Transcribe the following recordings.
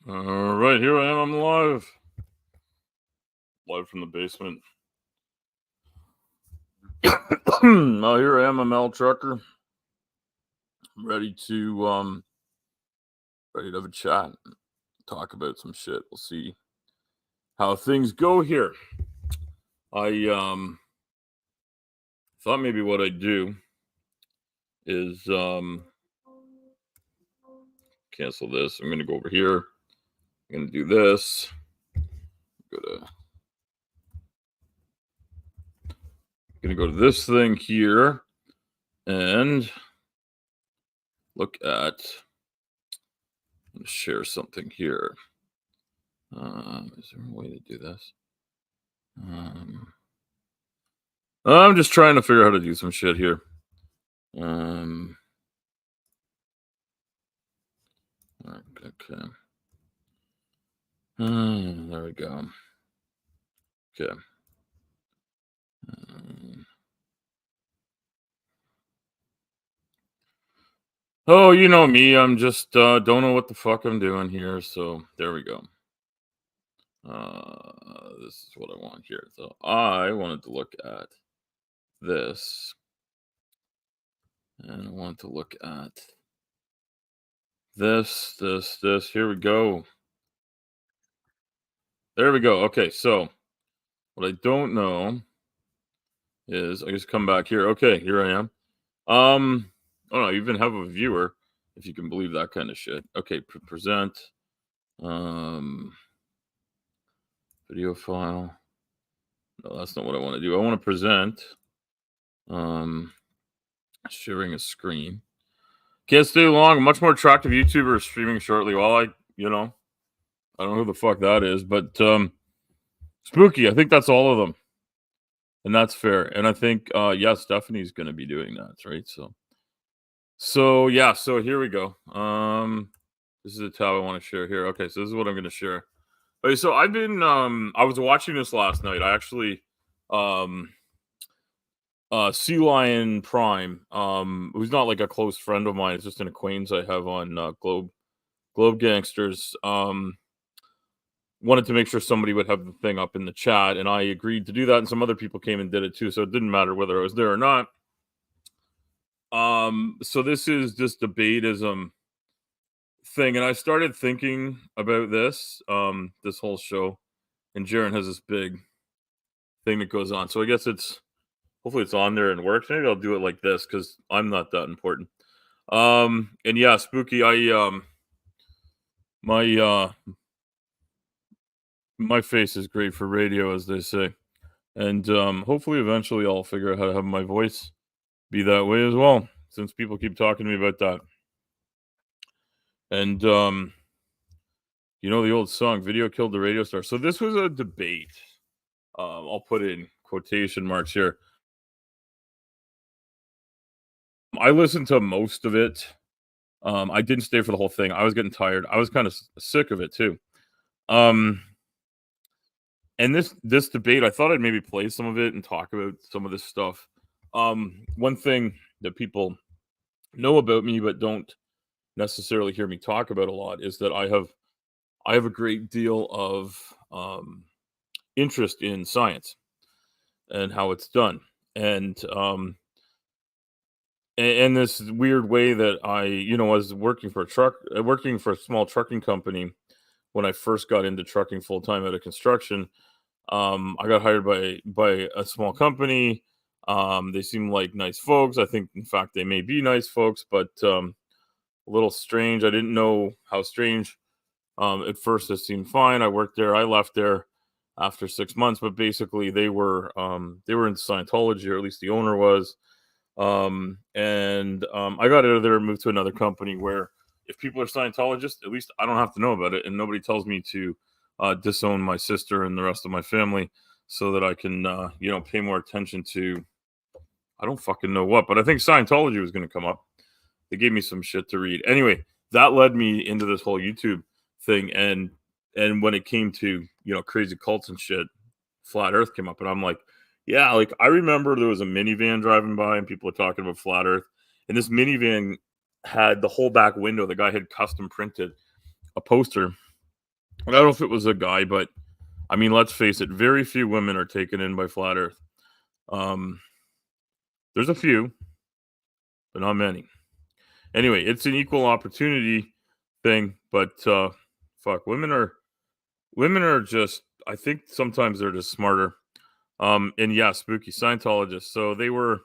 All right, here I am. I'm live from the basement. Well, here I am. I'm Al Trucker, ready to have a chat, talk about some shit. We'll see how things go here. I thought maybe what I'd do is cancel this. I'm gonna go over here. I'm gonna do this. Gonna go to this thing here and look at. I'm gonna share something here. Is there a way to do this? I'm just trying to figure out how to do some shit here. Okay. There we go. Okay. Oh, you know me. I'm just don't know what the fuck I'm doing here. So there we go. This is what I want here. So I wanted to look at this, and I want to look at this. Here we go. There we go. Okay, so what I don't know is I just come back here. Okay, here I am. Oh no, I even have a viewer, if you can believe that kind of shit. Okay, present. Video file. No, that's not what I want to do. I want to present. Sharing a screen. Can't stay long. A much more attractive YouTuber is streaming shortly. Well, I don't know who the fuck that is, but Spooky. I think that's all of them, and that's fair. And I think Stephanie's going to be doing that, right? So yeah. So here we go. This is the tab I want to share here. Okay, so this is what I'm going to share. Okay, so I've been I was watching this last night. I actually Sea Lion Prime, who's not like a close friend of mine, it's just an acquaintance I have on Globe Gangsters. Wanted to make sure somebody would have the thing up in the chat, and I agreed to do that, and some other people came and did it too, so it didn't matter whether I was there or not. So this is this debatism thing, and I started thinking about this this whole show, and Jaron has this big thing that goes on. So I guess hopefully it's on there and works. Maybe I'll do it like this because I'm not that important. And yeah, Spooky, my face is great for radio, as they say. And hopefully eventually I'll figure out how to have my voice be that way as well, since people keep talking to me about that. And you know the old song, "Video Killed the Radio Star." So this was a debate. I'll put in quotation marks here. I listened to most of it. I didn't stay for the whole thing. I was getting tired. I was kind of sick of it too. And this debate, I thought I'd maybe play some of it and talk about some of this stuff. One thing that people know about me but don't necessarily hear me talk about a lot is that I have a great deal of interest in science and how it's done, and this weird way that I was working for a small trucking company when I first got into trucking full time out of construction. I got hired by a small company. They seem like nice folks. I think, in fact, they may be nice folks, but a little strange. I didn't know how strange. At first, it seemed fine. I worked there. I left there after 6 months, but basically, they were into Scientology, or at least the owner was. And I got out of there and moved to another company where, if people are Scientologists, at least I don't have to know about it, and nobody tells me to disown my sister and the rest of my family, so that I can pay more attention to, I don't fucking know what, but I think Scientology was going to come up. They gave me some shit to read. Anyway, that led me into this whole YouTube thing, and when it came to crazy cults and shit, flat Earth came up, and I'm like, yeah, like I remember there was a minivan driving by, and people were talking about flat Earth, and this minivan had the whole back window. The guy had custom printed a poster I don't know if it was a guy, but I mean, let's face it, very few women are taken in by flat Earth. Um, there's a few, but not many. Anyway, it's an equal opportunity thing, but fuck, women are just. I think sometimes they're just smarter. And yeah, spooky Scientologists. So they were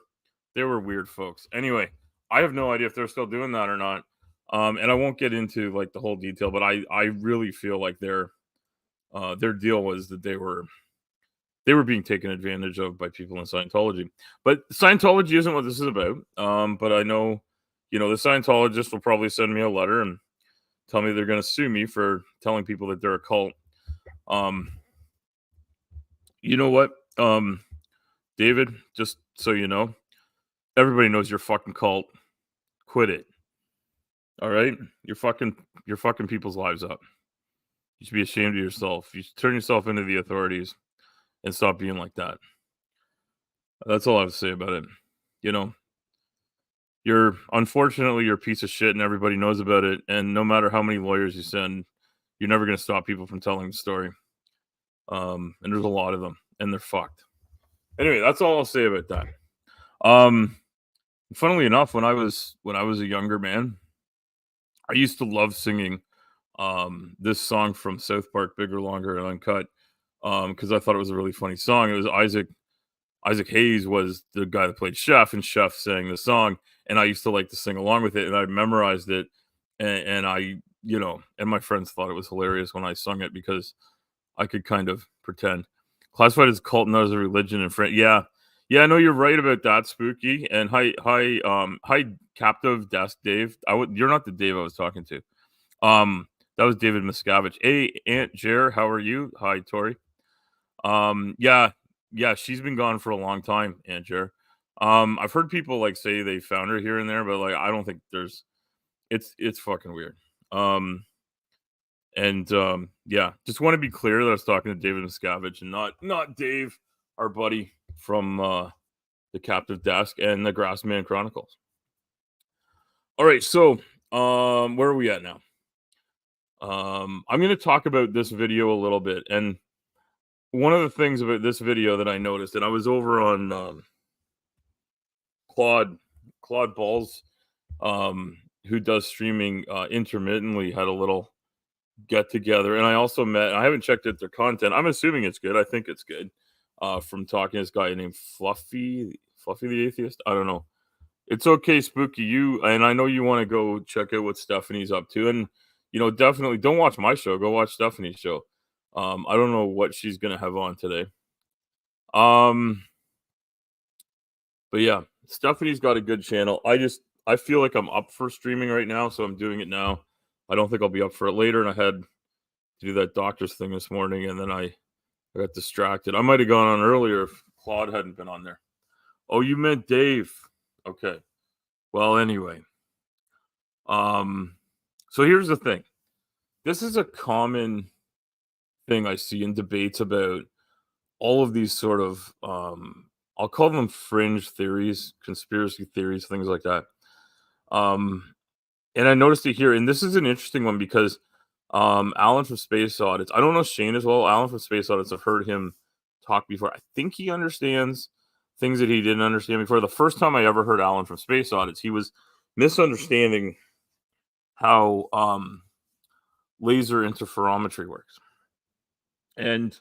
weird folks. Anyway, I have no idea if they're still doing that or not. And I won't get into like the whole detail, but I really feel like their deal was that they were being taken advantage of by people in Scientology. But Scientology isn't what this is about. But I know, the Scientologists will probably send me a letter and tell me they're going to sue me for telling people that they're a cult. Um, you know what, David? Just so you know, everybody knows you're fucking cult. Quit it. All right, you're fucking people's lives up. You should be ashamed of yourself. You should turn yourself into the authorities and stop being like that. That's all I have to say about it. You know, you're a piece of shit and everybody knows about it. And no matter how many lawyers you send, you're never going to stop people from telling the story. And there's a lot of them and they're fucked. Anyway, that's all I'll say about that. Funnily enough, when I was a younger man, I used to love singing this song from South Park, Bigger, Longer, and Uncut, because I thought it was a really funny song. It was Isaac Hayes was the guy that played Chef, and Chef sang the song, and I used to like to sing along with it, and I memorized it, and and my friends thought it was hilarious when I sung it because I could kind of pretend. Classified as a cult, not as a religion in France. Yeah, yeah, I know you're right about that, Spooky. And hi, captive desk, Dave. You're not the Dave I was talking to. That was David Miscavige. Hey, Aunt Jer, how are you? Hi, Tori. Yeah, yeah, she's been gone for a long time, Aunt Jer. I've heard people like say they found her here and there, but like I don't think there's. It's fucking weird. Um, and yeah, just want to be clear that I was talking to David Miscavige and not Dave, our buddy from the Captive Desk and the Grassman Chronicles. All right, so where are we at now? I'm going to talk about this video a little bit, and one of the things about this video that I noticed, and I was over on Claude Balls, who does streaming intermittently, had a little get together, and I also met. I haven't checked out their content. I'm assuming it's good. I think it's good. From talking to this guy named Fluffy the Atheist. I don't know. It's okay, Spooky. You and I know you want to go check out what Stephanie's up to, and definitely don't watch my show. Go watch Stephanie's show. I don't know what she's gonna have on today. Um, but yeah, Stephanie's got a good channel. I feel like I'm up for streaming right now, so I'm doing it now. I don't think I'll be up for it later, and I had to do that doctor's thing this morning, and then I got distracted. I might have gone on earlier if Claude hadn't been on there. Oh, you meant Dave. Okay. Well, anyway. So here's the thing. This is a common thing I see in debates about all of these sort of I'll call them fringe theories, conspiracy theories, things like that. And I noticed it here, and this is an interesting one because Alan from Space Audits. I don't know Shane as well. Alan from Space Audits, I've heard him talk before. I think he understands things that he didn't understand before. The first time I ever heard Alan from Space Audits, he was misunderstanding how laser interferometry works. And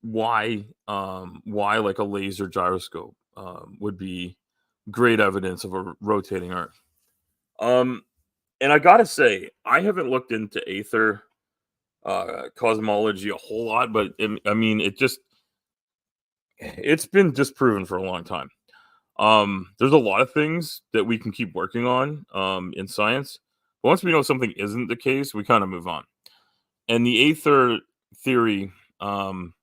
why like a laser gyroscope would be great evidence of a rotating Earth. And I gotta say, I haven't looked into aether cosmology a whole lot, but I mean, it's been disproven for a long time. There's a lot of things that we can keep working on in science. But once we know something isn't the case, we kind of move on. And the aether theory, and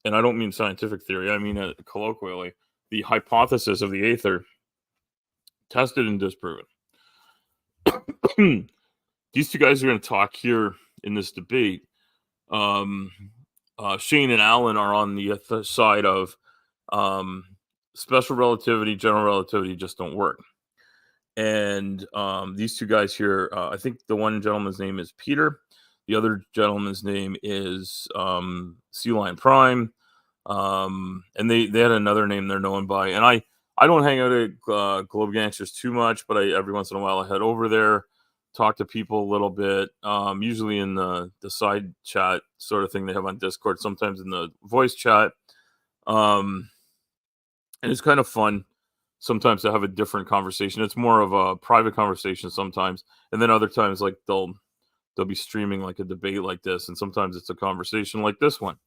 I don't mean scientific theory, I mean colloquially, the hypothesis of the aether, tested and disproven. These two guys are going to talk here in this debate. Shane and Alan are on the side of special relativity, general relativity just don't work. And these two guys here, I think the one gentleman's name is Peter. The other gentleman's name is Sea Lion Prime. And they had another name they're known by. And I don't hang out at Globe Gangsters too much, but every once in a while I head over there, talk to people a little bit, usually in the side chat sort of thing they have on Discord, sometimes in the voice chat. And it's kind of fun sometimes to have a different conversation. It's more of a private conversation sometimes, and then other times like they'll be streaming like a debate like this, and sometimes it's a conversation like this one.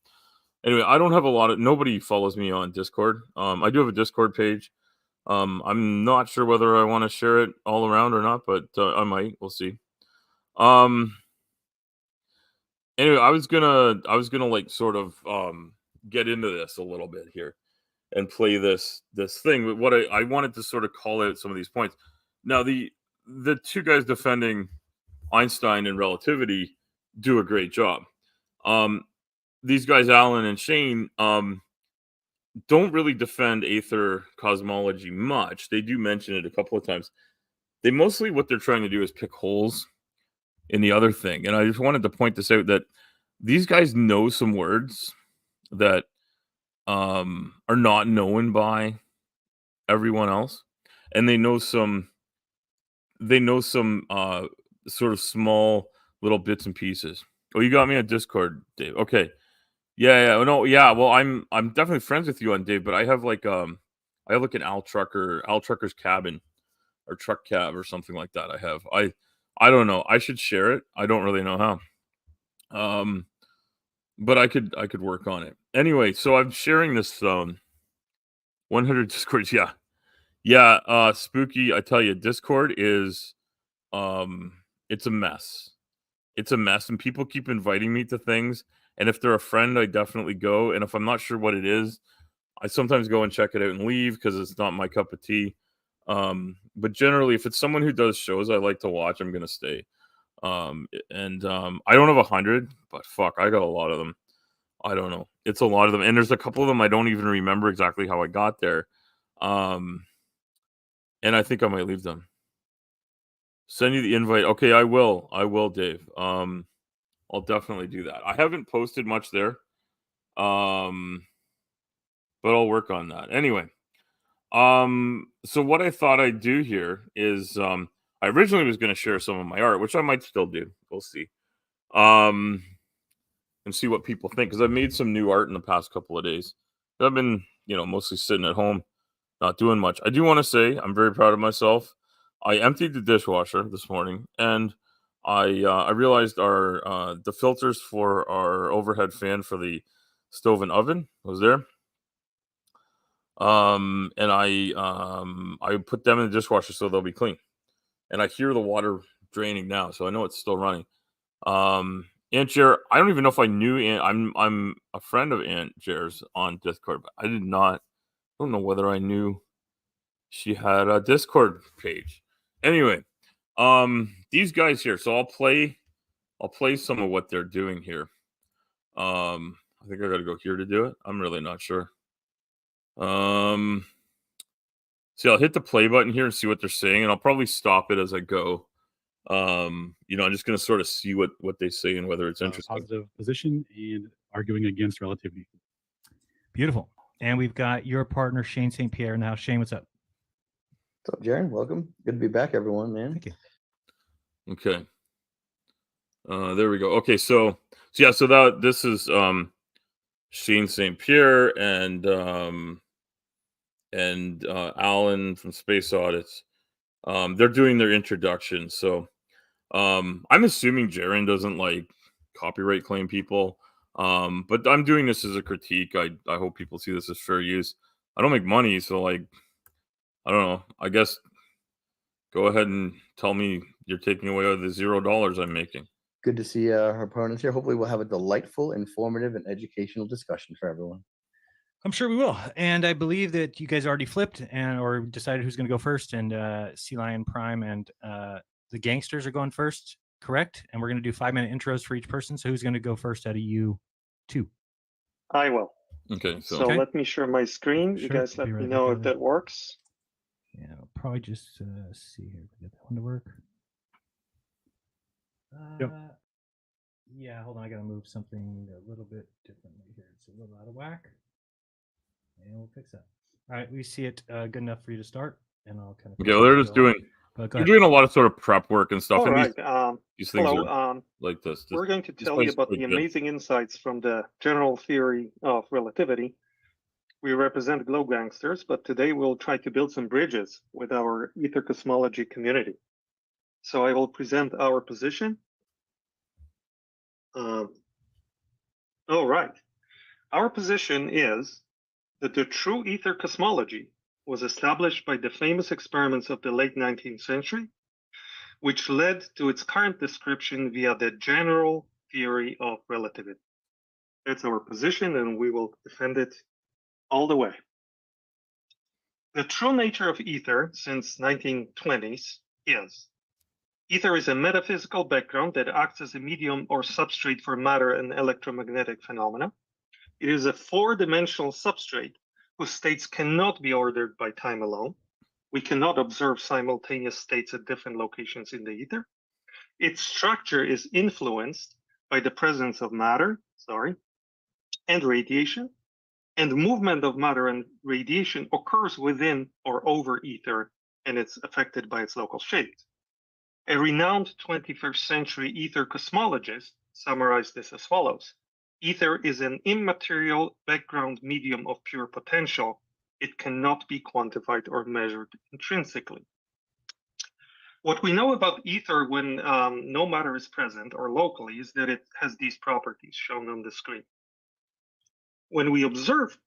Anyway, I don't have nobody follows me on Discord. I do have a Discord page. I'm not sure whether I want to share it all around or not, but I might. We'll see. Anyway, I was gonna like sort of get into this a little bit here and play this thing. But what I wanted to sort of call out some of these points. Now, the two guys defending Einstein and relativity do a great job. These guys, Alan and Shane, don't really defend aether cosmology much. They do mention it a couple of times. They mostly, what they're trying to do is pick holes in the other thing. And I just wanted to point this out, that these guys know some words that are not known by everyone else, and they know some sort of small little bits and pieces. Oh, you got me on Discord, Dave. Okay. Yeah. No, yeah. Well, I'm definitely friends with you on Dave, but I have like an Al Trucker's cabin or truck cab or something like that. I don't know. I should share it. I don't really know how. But I could work on it. Anyway, so I'm sharing this 100 Discords. Yeah. Spooky, I tell you, Discord is it's a mess. It's a mess, and people keep inviting me to things, and if they're a friend, I definitely go, and if I'm not sure what it is, I sometimes go and check it out and leave because it's not my cup of tea. But generally, if it's someone who does shows I like to watch, I'm gonna stay. I don't have 100, but fuck, I got a lot of them. I don't know. It's a lot of them, and there's a couple of them I don't even remember exactly how I got there. And I think I might leave them. Send you the invite. Okay, I will. I will, Dave. I'll definitely do that. I haven't posted much there. But I'll work on that. Anyway. So what I thought I'd do here is I originally was going to share some of my art, which I might still do. We'll see. And see what people think, because I've made some new art in the past couple of days. I've been, mostly sitting at home, not doing much. I do want to say I'm very proud of myself. I emptied the dishwasher this morning, and I realized the filters for our overhead fan for the stove and oven was there. And I put them in the dishwasher so they'll be clean. And I hear the water draining now, so I know it's still running. Aunt Jer, I don't even know if I knew Aunt. I'm a friend of Aunt Jer's on Discord, but I don't know whether I knew she had a Discord page. Anyway, these guys here, so I'll play some of what they're doing here. I think I gotta go here to do it. I'm really not sure. See, I'll hit the play button here and see what they're saying, and I'll probably stop it as I go. I'm just going to sort of see what they say and whether it's interesting. Positive position and arguing against relativity. Beautiful. And we've got your partner, Shane St. Pierre, now. Shane, what's up? What's up, Jaron? Welcome. Good to be back, everyone, man. Thank you. Okay. There we go. Okay, so this is Shane St. Pierre and Alan from Space Audits. They're doing their introduction, so I'm assuming Jaron doesn't like copyright claim people, but I'm doing this as a critique. I hope people see this as fair use. I don't make money, so I don't know. I guess go ahead and tell me you're taking away the $0 I'm making. Good to see our opponents here. Hopefully we'll have a delightful, informative, and educational discussion for everyone. I'm sure we will. And I believe that you guys already flipped or decided who's going to go first. And Sea Lion Prime and the Gangsters are going first, correct? And we're going to do 5-minute intros for each person. So who's going to go first out of you two? I will. Okay. So let me share my screen. You guys let me know if that works. Yeah, I'll probably just see here if we get that one to work. Yep. Yeah, hold on. I got to move something a little bit differently here. It's a little out of whack. And we'll fix that. All right, we see it good enough for you to start, and I'll kind of. Okay, well, they're just doing. But go They're ahead. doing a lot of sort of prep work and stuff. All and right. these things Hello. are like this. We're going to this tell you place about quite the good. amazing insights from the general theory of relativity. We represent globe gangsters, but today we'll try to build some bridges with our ether cosmology community. So I will present our position. All right. Our position is that the true ether cosmology was established by the famous experiments of the late 19th century, which led to its current description via the general theory of relativity. That's our position, and we will defend it all the way. The true nature of ether since 1920s is ether is a metaphysical background that acts as a medium or substrate for matter and electromagnetic phenomena. It is a four-dimensional substrate whose states cannot be ordered by time alone. We cannot observe simultaneous states at different locations in the ether. Its structure is influenced by the presence of matter, and radiation, and movement of matter and radiation occurs within or over ether, and it's affected by its local shape. A renowned 21st century ether cosmologist summarized this as follows: ether is an immaterial background medium of pure potential. It cannot be quantified or measured intrinsically. What we know about ether when no matter is present or locally is that it has these properties shown on the screen. When we observe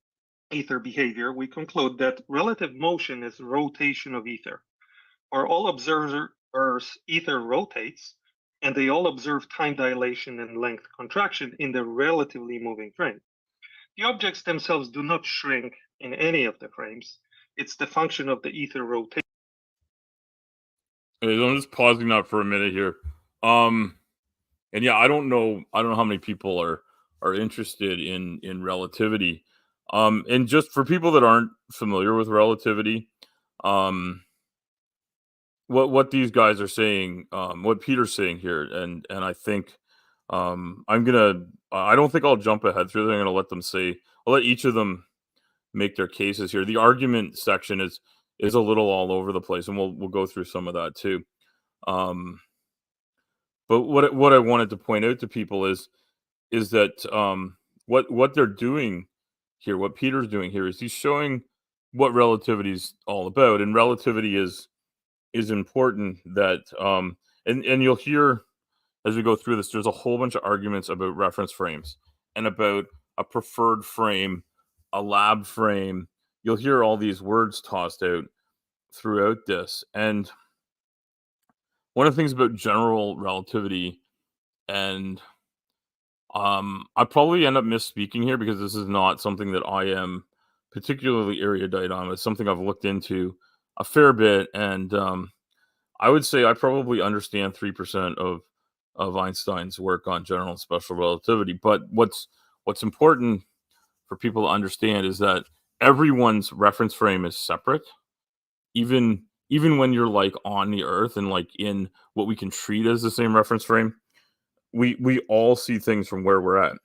ether behavior, we conclude that relative motion is rotation of ether. For all observers, ether rotates, and they all observe time dilation and length contraction in the relatively moving frame. The objects themselves do not shrink in any of the frames. It's the function of the ether rotation. Okay, so I'm just pausing that for a minute here. And yeah, I don't know how many people are interested in relativity. And just for people that aren't familiar with relativity, what these guys are saying, what Peter's saying here, and I think I don't think I'll jump ahead through them. I'm gonna let them say, I'll let each of them make their cases here. The argument section is a little all over the place, and we'll go through some of that too. But what I wanted to point out to people is that what they're doing here, what Peter's doing here, is he's showing what relativity is all about, and relativity is important. That and you'll hear as we go through this, there's a whole bunch of arguments about reference frames and about a preferred frame, a lab frame. You'll hear all these words tossed out throughout this, and one of the things about general relativity, and I probably end up misspeaking here because this is not something that I am particularly erudite on. It's something I've looked into a fair bit, and I would say I probably understand 3% of Einstein's work on general and special relativity. But what's important for people to understand is that everyone's reference frame is separate, even when you're like on the Earth and like in what we can treat as the same reference frame. We all see things from where we're at.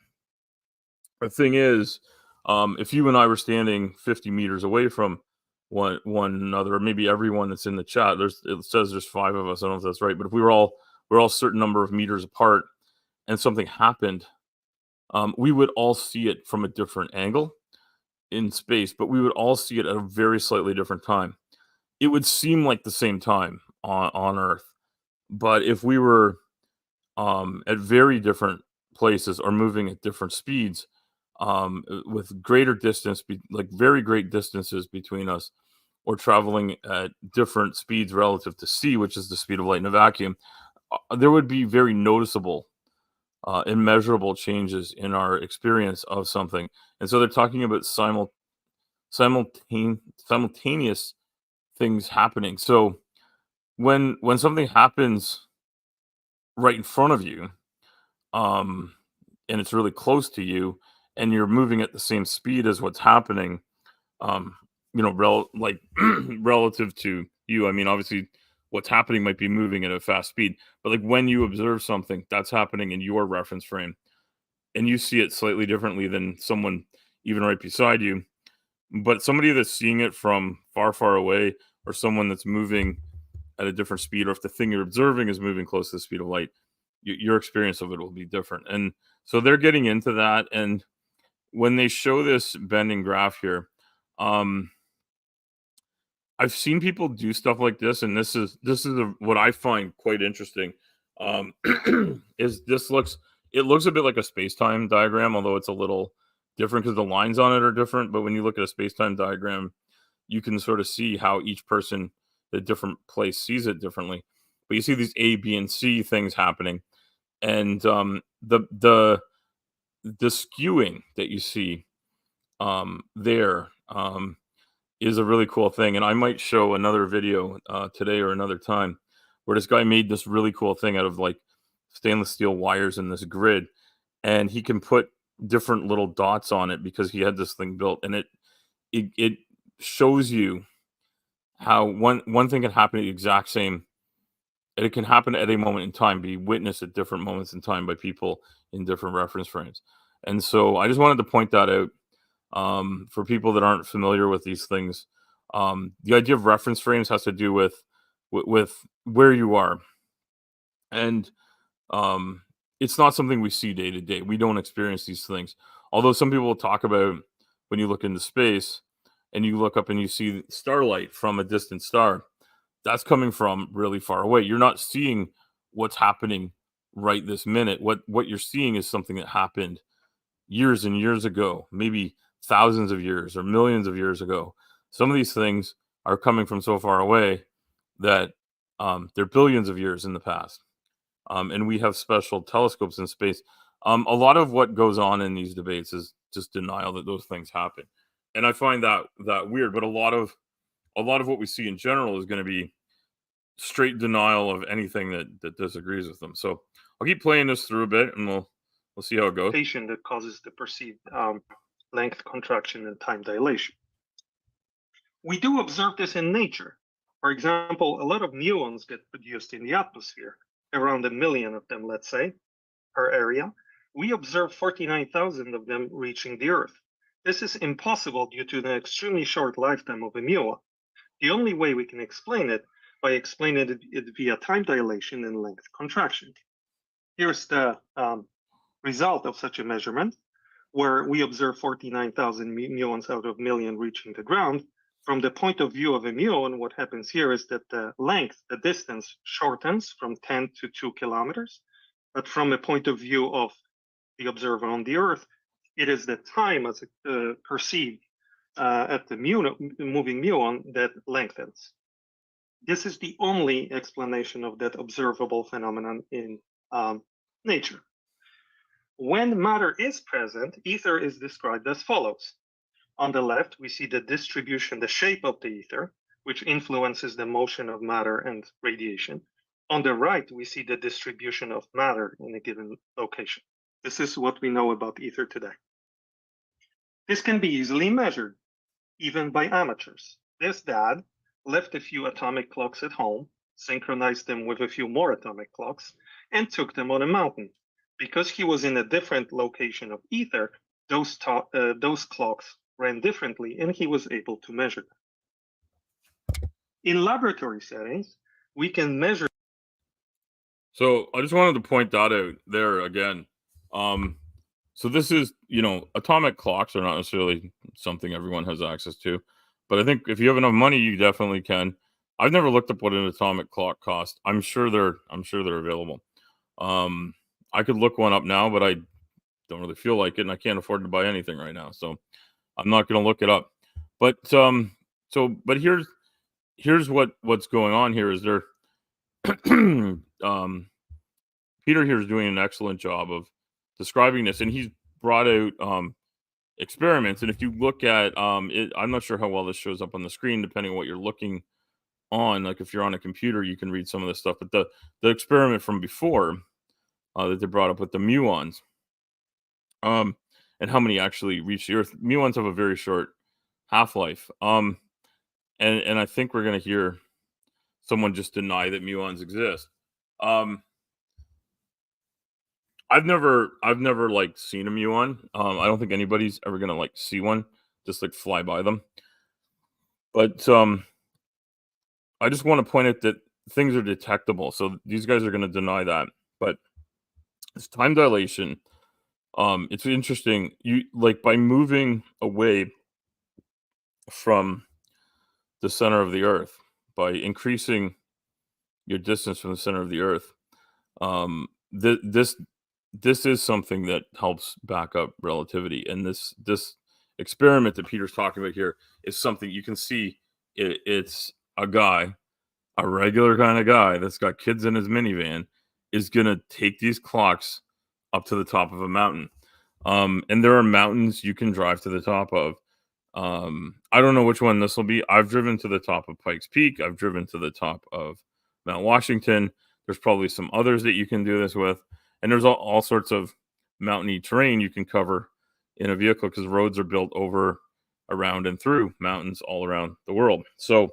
The thing is, if you and I were standing 50 meters away from one another, or maybe everyone that's in the chat, it says there's 5 of us. I don't know if that's right, but if we're all a certain number of meters apart, and something happened, we would all see it from a different angle in space, but we would all see it at a very slightly different time. It would seem like the same time on Earth, but if we were at very different places or moving at different speeds, with greater distance, like very great distances between us, or traveling at different speeds relative to c, which is the speed of light in a vacuum, there would be very noticeable, immeasurable changes in our experience of something. And so they're talking about simultaneous things happening. So when something happens right in front of you, and it's really close to you, and you're moving at the same speed as what's happening, like relative to you. I mean, obviously what's happening might be moving at a fast speed, but like when you observe something that's happening in your reference frame and you see it slightly differently than someone even right beside you, but somebody that's seeing it from far, far away, or someone that's moving at a different speed, or if the thing you're observing is moving close to the speed of light, your experience of it will be different. And so they're getting into that. And when they show this bending graph here, I've seen people do stuff like this, and this is what I find quite interesting. Is it looks a bit like a space-time diagram, although it's a little different because the lines on it are different. But when you look at a space-time diagram, you can sort of see how each person at a different place sees it differently. But you see these A, B, and C things happening, and the skewing that you see there is a really cool thing. And I might show another video today or another time where this guy made this really cool thing out of like stainless steel wires in this grid, and he can put different little dots on it because he had this thing built, and it shows you how one thing can happen at the exact same, and it can happen at a moment in time, be witnessed at different moments in time by people in different reference frames. And so I just wanted to point that out for people that aren't familiar with these things. The idea of reference frames has to do with where you are, and it's not something we see day to day. We don't experience these things. Although some people will talk about when you look into space and you look up and you see starlight from a distant star, that's coming from really far away. You're not seeing what's happening right this minute. What you're seeing is something that happened years and years ago, maybe thousands of years or millions of years ago. Some of these things are coming from so far away that they're billions of years in the past. And we have special telescopes in space. A lot of what goes on in these debates is just denial that those things happen. And I find that weird, but a lot of what we see in general is going to be straight denial of anything that disagrees with them. So I'll keep playing this through a bit, and we'll see how it goes. That causes the perceived length contraction and time dilation. We do observe this in nature. For example, a lot of muons get produced in the atmosphere, around 1 million of them, let's say, per area. We observe 49,000 of them reaching the Earth. This is impossible due to the extremely short lifetime of a muon. The only way we can explain it by explaining it via time dilation and length contraction. Here's the result of such a measurement, where we observe 49,000 muons out of 1 million reaching the ground. From the point of view of a muon, what happens here is that the length, the distance, shortens from 10 to 2 kilometers. But from a point of view of the observer on the Earth, it is the time as perceived at the moving muon that lengthens. This is the only explanation of that observable phenomenon in nature. When matter is present, ether is described as follows. On the left, we see the distribution, the shape of the ether, which influences the motion of matter and radiation. On the right, we see the distribution of matter in a given location. This is what we know about ether today. This can be easily measured, even by amateurs. This dad left a few atomic clocks at home, synchronized them with a few more atomic clocks, and took them on a mountain. Because he was in a different location of ether, those clocks ran differently, and he was able to measure them. In laboratory settings, we can measure. So I just wanted to point that out there again. So this is, atomic clocks are not necessarily something everyone has access to, but I think if you have enough money, you definitely can. I've never looked up what an atomic clock costs. I'm sure they're available. I could look one up now, but I don't really feel like it, and I can't afford to buy anything right now, so I'm not going to look it up. But but here's what's going on here is there. Peter here is doing an excellent job of describing this, and he's brought out experiments. And if you look at it, I'm not sure how well this shows up on the screen, depending on what you're looking on. Like if you're on a computer, you can read some of this stuff. But the experiment from before that they brought up with the muons, and how many actually reach the Earth. Muons have a very short half-life. and I think we're going to hear someone just deny that muons exist. I've never like seen a muon. I don't think anybody's ever going to like see one, just like fly by them. But I just want to point out that things are detectable. So these guys are going to deny that. But it's time dilation. It's interesting. You like by moving away from the center of the Earth, by increasing your distance from the center of the Earth. This is something that helps back up relativity, and this experiment that Peter's talking about here is something you can see. It's a guy, a regular kind of guy that's got kids in his minivan, is gonna take these clocks up to the top of a mountain. And there are mountains you can drive to the top of. I don't know which one this will be. I've driven to the top of Pikes Peak. I've driven to the top of Mount Washington. There's probably some others that you can do this with. And there's all sorts of mountainy terrain you can cover in a vehicle because roads are built over, around, and through mountains all around the world. So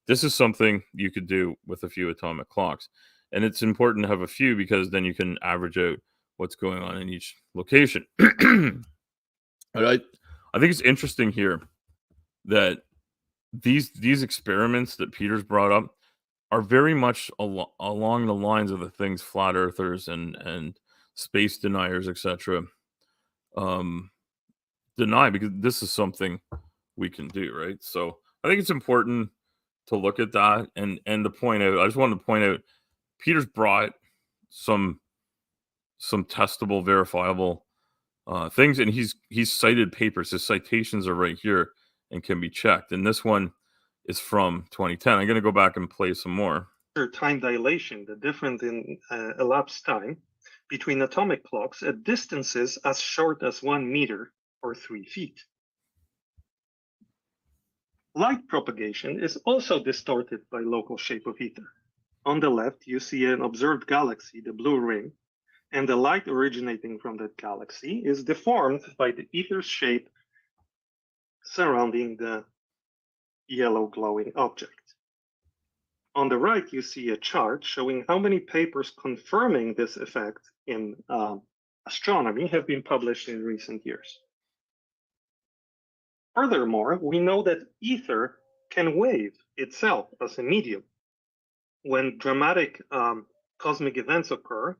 this is something you could do with a few atomic clocks. And it's important to have a few because then you can average out what's going on in each location. I think it's interesting here that these experiments that Peter's brought up are very much along the lines of the things flat earthers and space deniers, etc., deny, because this is something we can do, right? So I think it's important to look at that and to point out. I just wanted to point out Peter's brought some testable, verifiable things, and he's cited papers. His citations are right here and can be checked. And this one is from 2010. I'm going to go back and play some more. Time dilation, the difference in elapsed time between atomic clocks at distances as short as 1 meter or 3 feet. Light propagation is also distorted by local shape of ether. On the left, you see an observed galaxy, the blue ring, and the light originating from that galaxy is deformed by the ether's shape surrounding the yellow glowing object. On the right, you see a chart showing how many papers confirming this effect in astronomy have been published in recent years. Furthermore, we know that ether can wave itself as a medium. When dramatic cosmic events occur,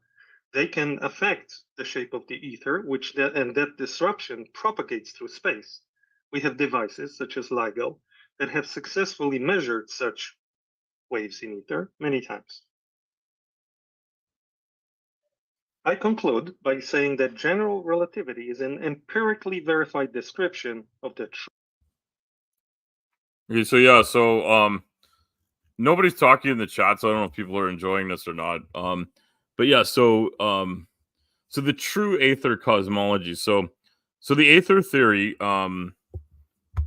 they can affect the shape of the ether, and that disruption propagates through space. We have devices such as LIGO that have successfully measured such waves in ether many times. I conclude by saying that general relativity is an empirically verified description of the truth. Okay, so yeah, so nobody's talking in the chat, so I don't know if people are enjoying this or not. But yeah, so the true aether cosmology. So the aether theory,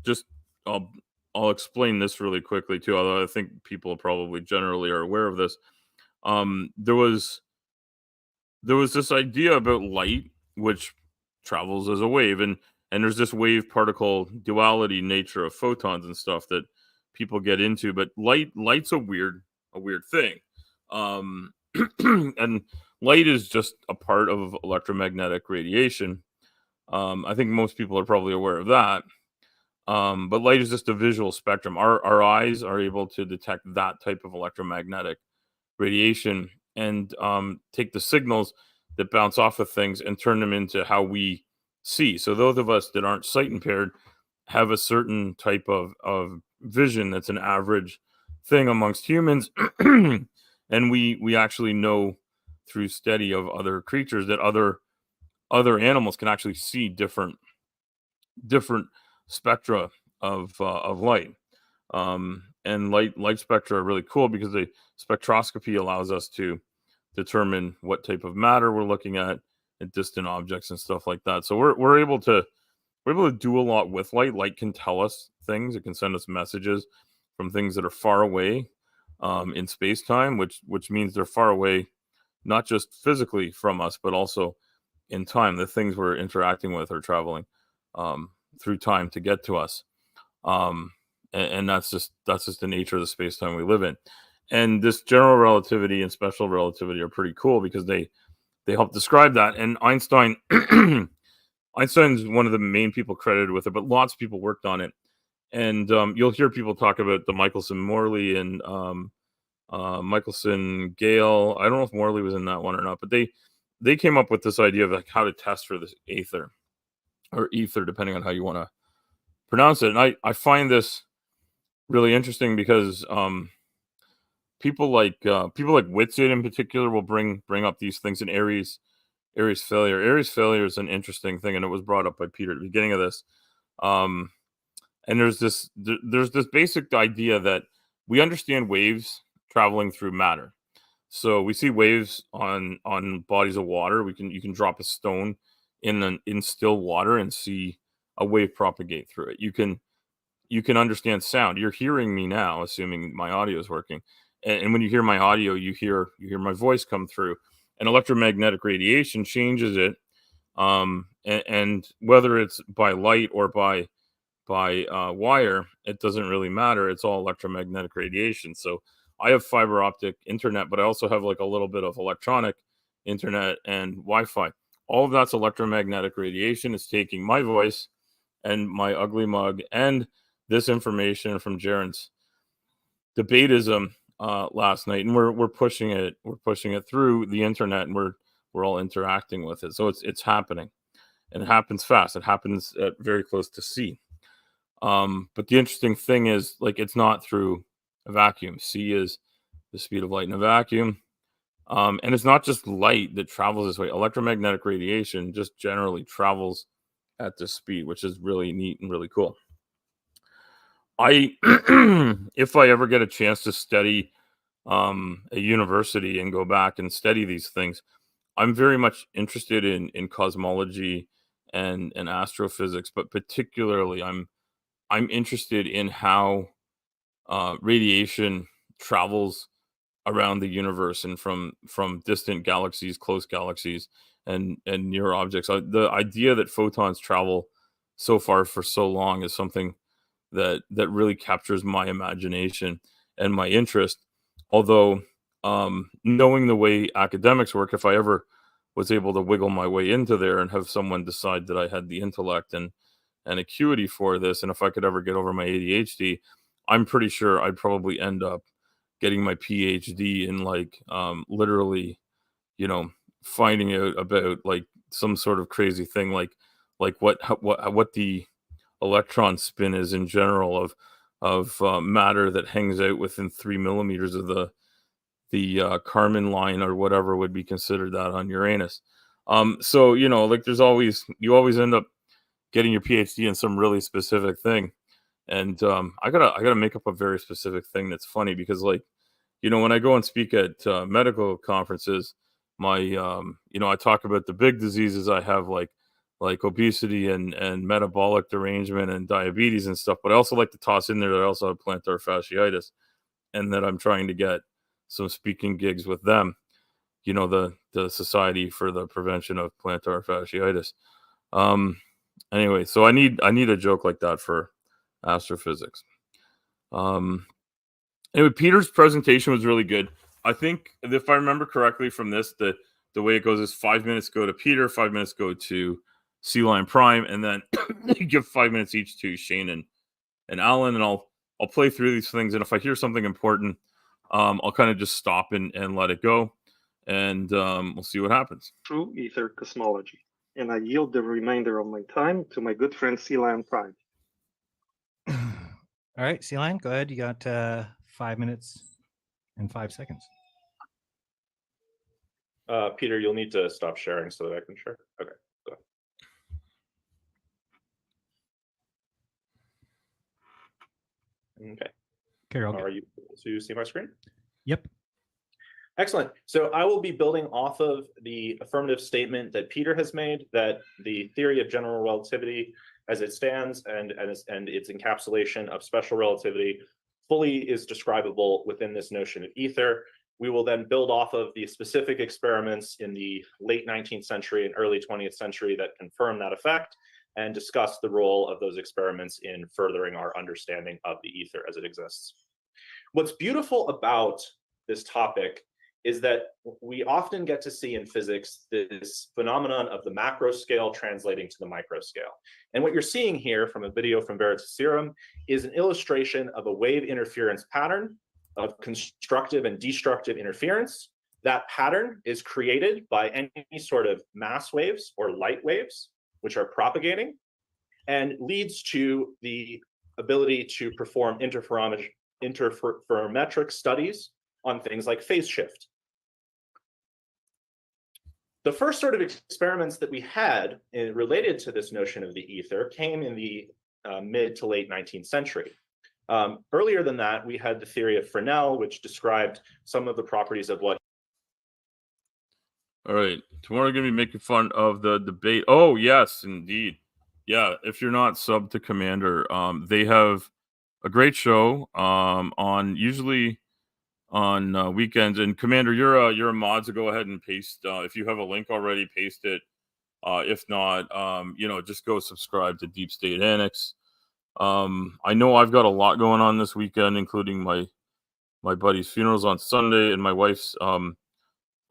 just I'll explain this really quickly too, although I think people probably generally are aware of this. There was this idea about light, which travels as a wave, and there's this wave particle duality nature of photons and stuff that people get into. But light's a weird thing, and light is just a part of electromagnetic radiation. I think most people are probably aware of that. But light is just a visual spectrum. Our eyes are able to detect that type of electromagnetic radiation and take the signals that bounce off of things and turn them into how we see. So those of us that aren't sight impaired have a certain type of vision that's an average thing amongst humans. And we actually know through study of other creatures that other animals can actually see different spectra of light. And light spectra are really cool because the spectroscopy allows us to determine what type of matter we're looking at distant objects and stuff like that. So we're able to do a lot with light. Light can tell us things. It can send us messages from things that are far away in space-time, which means they're far away, not just physically from us, but also in time. The things we're interacting with are traveling through time to get to us. and that's just the nature of the space time we live in. And this general relativity and special relativity are pretty cool because they help describe that. And Einstein's one of the main people credited with it, but lots of people worked on it. And you'll hear people talk about the Michelson-Morley and Michelson-Gale. I don't know if Morley was in that one or not, but they came up with this idea of like how to test for this aether or ether, depending on how you want to pronounce it. And I find this really interesting because people like Whitsitt in particular will bring up these things in Aries failure. Aries failure is an interesting thing, and it was brought up by Peter at the beginning of this. And there's this basic idea that we understand waves traveling through matter. So we see waves on bodies of water. You can drop a stone in still water and see a wave propagate through it. You can understand sound. You're hearing me now, assuming my audio is working. And when you hear my audio, you hear my voice come through. And electromagnetic radiation changes it. And whether it's by light or by wire, it doesn't really matter. It's all electromagnetic radiation. So I have fiber optic internet, but I also have like a little bit of electronic internet and Wi-Fi. All of that's electromagnetic radiation. It's taking my voice and my ugly mug and this information from Jaren's debatism last night, and we're pushing it through the internet, and we're all interacting with it. So it's happening, and it happens fast. It happens at very close to C. But the interesting thing is, like, it's not through a vacuum. C is the speed of light in a vacuum. And it's not just light that travels this way. Electromagnetic radiation just generally travels at this speed, which is really neat and really cool. If I ever get a chance to study a university and go back and study these things, I'm very much interested in cosmology and astrophysics, but particularly I'm interested in how radiation travels around the universe and from distant galaxies, close galaxies, and near objects. The idea that photons travel so far for so long is something that really captures my imagination and my interest. Although knowing the way academics work, if I ever was able to wiggle my way into there and have someone decide that I had the intellect and acuity for this, and if I could ever get over my ADHD, I'm pretty sure I'd probably end up getting my PhD in like literally, finding out about like some sort of crazy thing, like what the electron spin is in general of matter that hangs out within 3 millimeters of the Kármán line or whatever would be considered that on Uranus. So like you always end up getting your PhD in some really specific thing. And I gotta make up a very specific thing that's funny because, like, when I go and speak at medical conferences, my I talk about the big diseases I have, like obesity and metabolic derangement and diabetes and stuff. But I also like to toss in there that I also have plantar fasciitis, and that I'm trying to get some speaking gigs with them. The Society for the Prevention of Plantar Fasciitis. Anyway, so I need a joke like that for astrophysics. Anyway, Peter's presentation was really good. I think if I remember correctly from this, the way it goes is 5 minutes go to Peter, 5 minutes go to Sea Lion Prime, and then you give 5 minutes each to Shane and Alan, and I'll play through these things, and if I hear something important, I'll kind of just stop and let it go, and we'll see what happens. True ether cosmology, and I yield the remainder of my time to my good friend Sea Lion Prime. All right, Sea Lion, go ahead. You got 5 minutes and 5 seconds. Peter, you'll need to stop sharing so that I can share. Okay, go ahead. Okay. Carol, Are you able to see my screen? Yep. Excellent. So I will be building off of the affirmative statement that Peter has made, that the theory of general relativity as it stands and its encapsulation of special relativity fully is describable within this notion of ether. We will then build off of the specific experiments in the late 19th century and early 20th century that confirm that effect. and discuss the role of those experiments in furthering our understanding of the ether as it exists. What's beautiful about this topic is that we often get to see in physics this phenomenon of the macro scale translating to the micro scale. And what you're seeing here from a video from Veritaserum is an illustration of a wave interference pattern of constructive and destructive interference. That pattern is created by any sort of mass waves or light waves, which are propagating, and leads to the ability to perform interferometric studies on things like phase shift. The first sort of experiments that we had related to this notion of the ether came in the mid to late 19th century. Earlier than that, we had the theory of Fresnel, which described some of the properties of what. All right. Tomorrow we're going to be making fun of the debate. Oh, yes, indeed. Yeah, if you're not sub to Commander, they have a great show usually on weekends. And Commander, you're a mod, so go ahead and paste. If you have a link already, paste it. If not, just go subscribe to Deep State Annex. I know I've got a lot going on this weekend, including my buddy's funerals on Sunday, and my wife's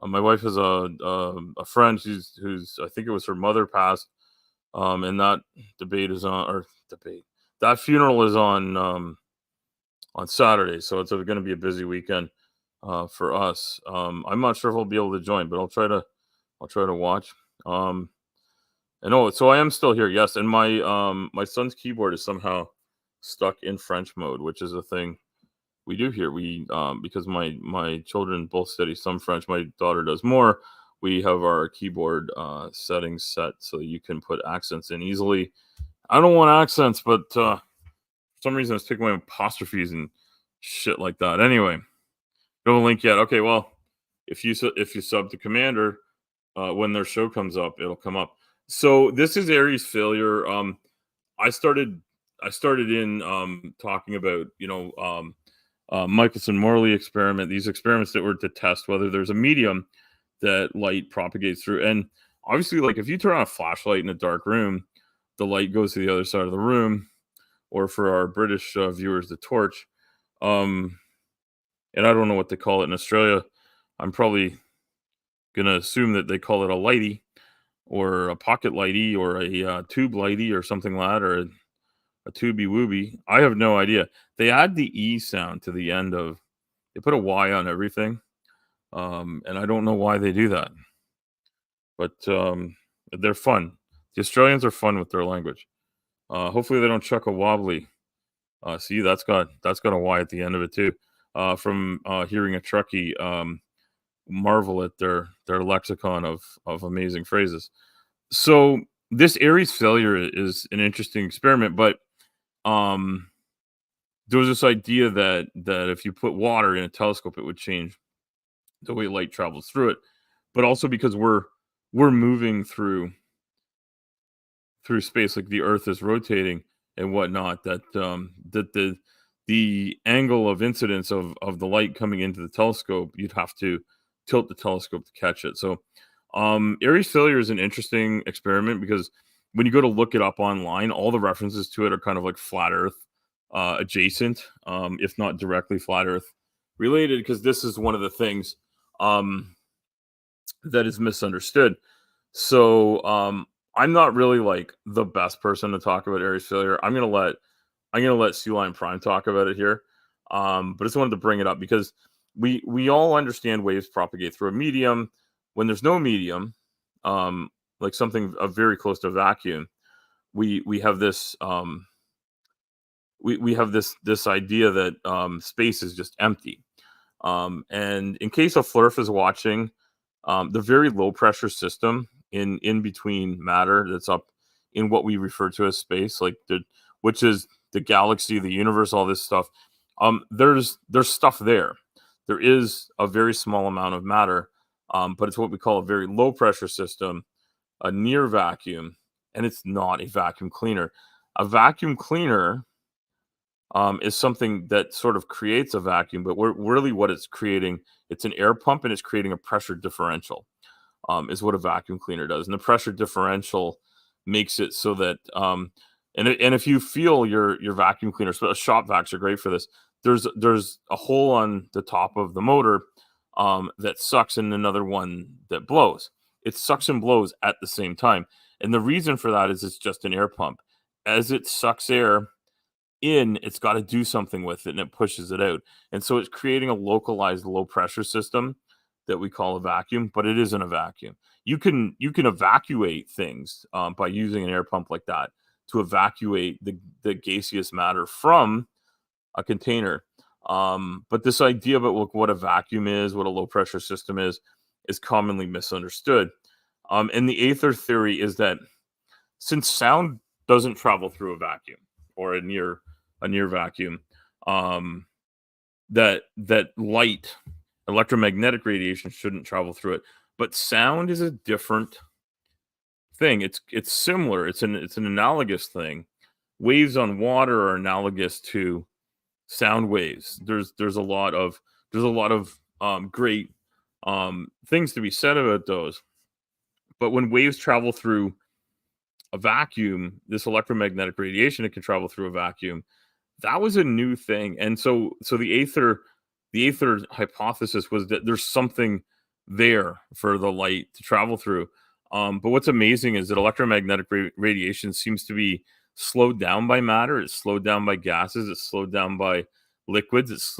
my wife has a friend who's I think it was her mother passed, and that that funeral is on Saturday, so it's going to be a busy weekend for us. I'm not sure if I'll be able to join, but I'll try to watch. So I am still here, yes, and my son's keyboard is somehow stuck in French mode, which is a thing we do here. We because my children both study some French, my daughter does more. We have our keyboard settings set so you can put accents in easily. I don't want accents, but for some reason it's taking away apostrophes and shit like that. Anyway, no link yet. Okay, well, if you sub to Commander, when their show comes up, it'll come up. So this is Aries failure. I started in talking about Michelson-Morley experiment. These experiments that were to test whether there's a medium that light propagates through. And obviously, like if you turn on a flashlight in a dark room, the light goes to the other side of the room, or for our British viewers, the torch. And I don't know what they call it in Australia. I'm probably going to assume that they call it a lighty or a pocket lighty or a tube lighty or something like that, or a tubey wooby. I have no idea. They add the E sound to the end of, they put a Y on everything. And I don't know why they do that, but they're fun. The Australians are fun with their language. Hopefully they don't chuck a wobbly. See, that's got a Y at the end of it too. From hearing a Truckee marvel at their lexicon of amazing phrases. So this Aries failure is an interesting experiment, but there was this idea that if you put water in a telescope, it would change the way light travels through it, but also because we're moving through space, like the Earth is rotating and whatnot, that the angle of incidence of the light coming into the telescope, you'd have to tilt the telescope to catch it. So Aries failure is an interesting experiment because when you go to look it up online, all the references to it are kind of like flat Earth adjacent, if not directly flat Earth related, because this is one of the things that is misunderstood. So I'm not really like the best person to talk about Aries failure. I'm gonna let Sea Lion Prime talk about it here. But I just wanted to bring it up because we all understand waves propagate through a medium. When there's no medium, like something very close to a vacuum, we have this we have this idea that space is just empty. And in case a Flurf is watching, the very low pressure system in between matter that's up in what we refer to as space, like which is the galaxy, the universe, all this stuff. There's stuff there. There is a very small amount of matter, but it's what we call a very low pressure system, a near vacuum, and it's not a vacuum cleaner. A vacuum cleaner is something that sort of creates a vacuum, but really what it's creating, it's an air pump and it's creating a pressure differential, is what a vacuum cleaner does. And the pressure differential makes it so that and if you feel your vacuum cleaner, so shop vacs are great for this. There's a hole on the top of the motor that sucks and another one that blows. It sucks and blows at the same time. And the reason for that is it's just an air pump. As it sucks air in, it's got to do something with it and it pushes it out. And so it's creating a localized low pressure system that we call a vacuum, but it isn't a vacuum. You can evacuate things by using an air pump like that to evacuate the gaseous matter from a container. But this idea about what a vacuum is, what a low pressure system is commonly misunderstood. And the aether theory is that since sound doesn't travel through a vacuum or a near vacuum, that light, electromagnetic radiation shouldn't travel through it. But sound is a different thing. It's similar. It's an analogous thing. Waves on water are analogous to sound waves. There's a lot of great things to be said about those. But when waves travel through a vacuum, this electromagnetic radiation, it can travel through a vacuum. That was a new thing. And so the aether hypothesis was that there's something there for the light to travel through. But what's amazing is that electromagnetic radiation seems to be slowed down by matter. It's slowed down by gases. It's slowed down by liquids. It's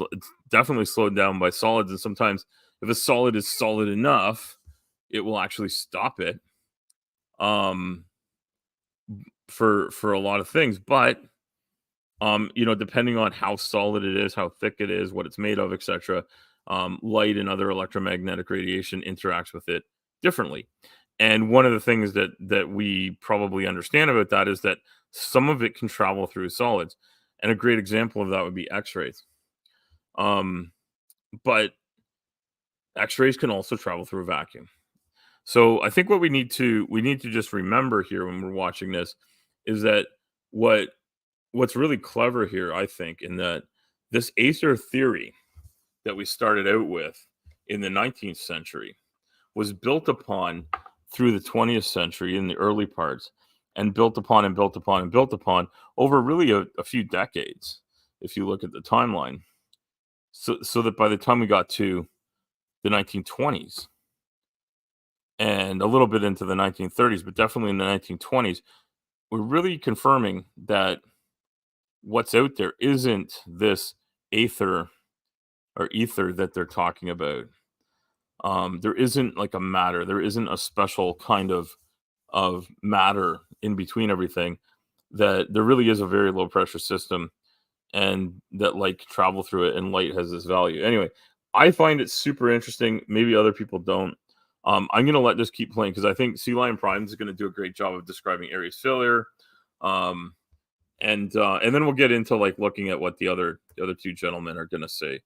definitely slowed down by solids. And sometimes if a solid is solid enough, it will actually stop it for a lot of things. But depending on how solid it is, how thick it is, what it's made of, etc., light and other electromagnetic radiation interacts with it differently. And one of the things that we probably understand about that is that some of it can travel through solids. And a great example of that would be X-rays. But X-rays can also travel through a vacuum. So I think what we need to just remember here when we're watching this is that what's really clever here, I think, in that this aether theory that we started out with in the 19th century was built upon through the 20th century in the early parts, and built upon and built upon and built upon over really a few decades, if you look at the timeline. So that by the time we got to the 1920s and a little bit into the 1930s, but definitely in the 1920s, we're really confirming that what's out there isn't this aether or ether that they're talking about. There isn't like a matter. There isn't a special kind of matter in between everything. That there really is a very low pressure system, and that light can travel through it, and light has this value. Anyway, I find it super interesting. Maybe other people don't. I'm going to let this keep playing because I think Sea Lion Prime is going to do a great job of describing Aries failure. And then we'll get into like looking at what the other two gentlemen are going to say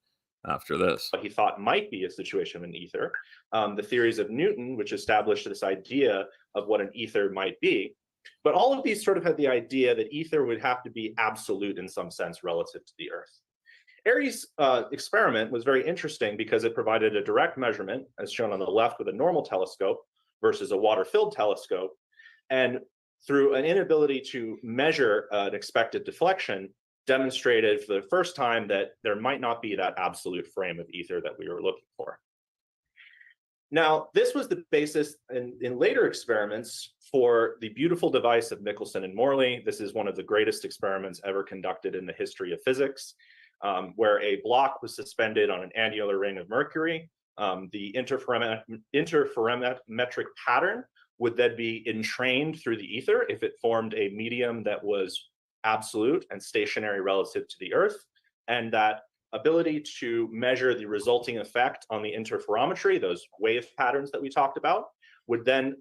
after this. What he thought might be a situation of an ether. The theories of Newton, which established this idea of what an ether might be. But all of these sort of had the idea that ether would have to be absolute in some sense relative to the Earth. Airy's experiment was very interesting because it provided a direct measurement, as shown on the left with a normal telescope versus a water-filled telescope. And through an inability to measure an expected deflection, demonstrated for the first time that there might not be that absolute frame of ether that we were looking for. Now, this was the basis in later experiments for the beautiful device of Michelson and Morley. This is one of the greatest experiments ever conducted in the history of physics, where a block was suspended on an annular ring of mercury. The interferometric pattern would then be entrained through the ether if it formed a medium that was absolute and stationary relative to the Earth, and that ability to measure the resulting effect on the interferometry, those wave patterns that we talked about, would then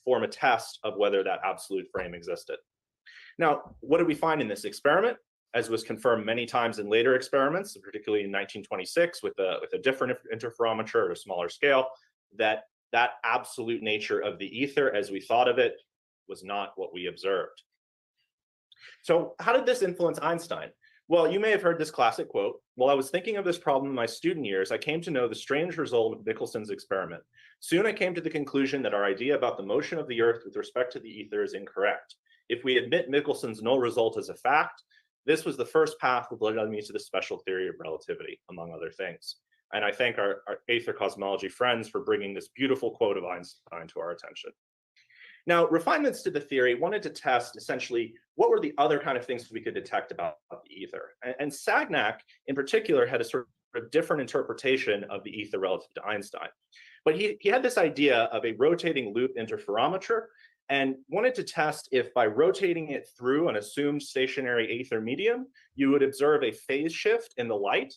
form a test of whether that absolute frame existed. Now, what did we find in this experiment? As was confirmed many times in later experiments, particularly in 1926 with a different interferometer at a smaller scale, that absolute nature of the ether as we thought of it was not what we observed. So how did this influence Einstein? Well, you may have heard this classic quote. While I was thinking of this problem in my student years, I came to know the strange result of Michelson's experiment. Soon I came to the conclusion that our idea about the motion of the Earth with respect to the ether is incorrect. If we admit Michelson's null result as a fact, this was the first path that led me to the special theory of relativity, among other things. And I thank our aether cosmology friends for bringing this beautiful quote of Einstein to our attention. Now, refinements to the theory wanted to test essentially what were the other kind of things we could detect about the ether. And Sagnac, in particular, had a sort of different interpretation of the ether relative to Einstein. But he had this idea of a rotating loop interferometer and wanted to test if by rotating it through an assumed stationary ether medium, you would observe a phase shift in the light.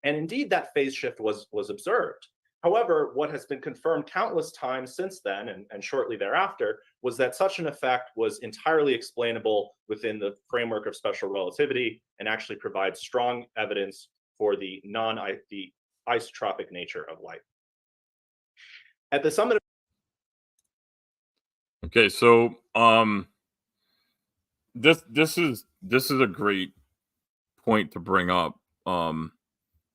And indeed, that phase shift was observed. However, what has been confirmed countless times since then and shortly thereafter was that such an effect was entirely explainable within the framework of special relativity and actually provides strong evidence for the isotropic nature of light. At the summit. Okay, so this is a great point to bring up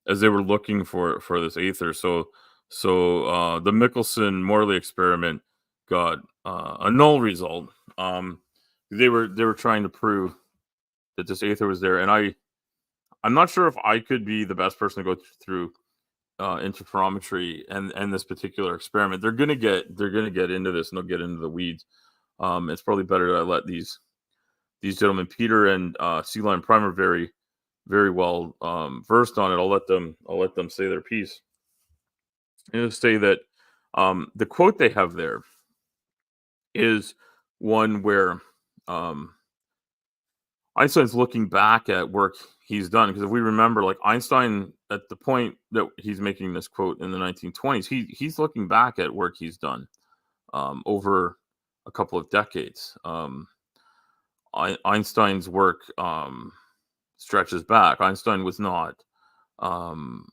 as they were looking for this ether. So the Michelson-Morley experiment got a null result. They were trying to prove that this ether was there, and I'm not sure if I could be the best person to go through interferometry and this particular experiment. They're gonna get into this and they'll get into the weeds. It's probably better that I let these gentlemen, Peter and C-Line Prime, are very, very well versed on it. I'll let them say their piece. And just say that the quote they have there is one where Einstein's looking back at work he's done, because if we remember, like, Einstein, at the point that he's making this quote in the 1920s, he's looking back at work he's done over a couple of decades. Einstein's work stretches back. Einstein was not,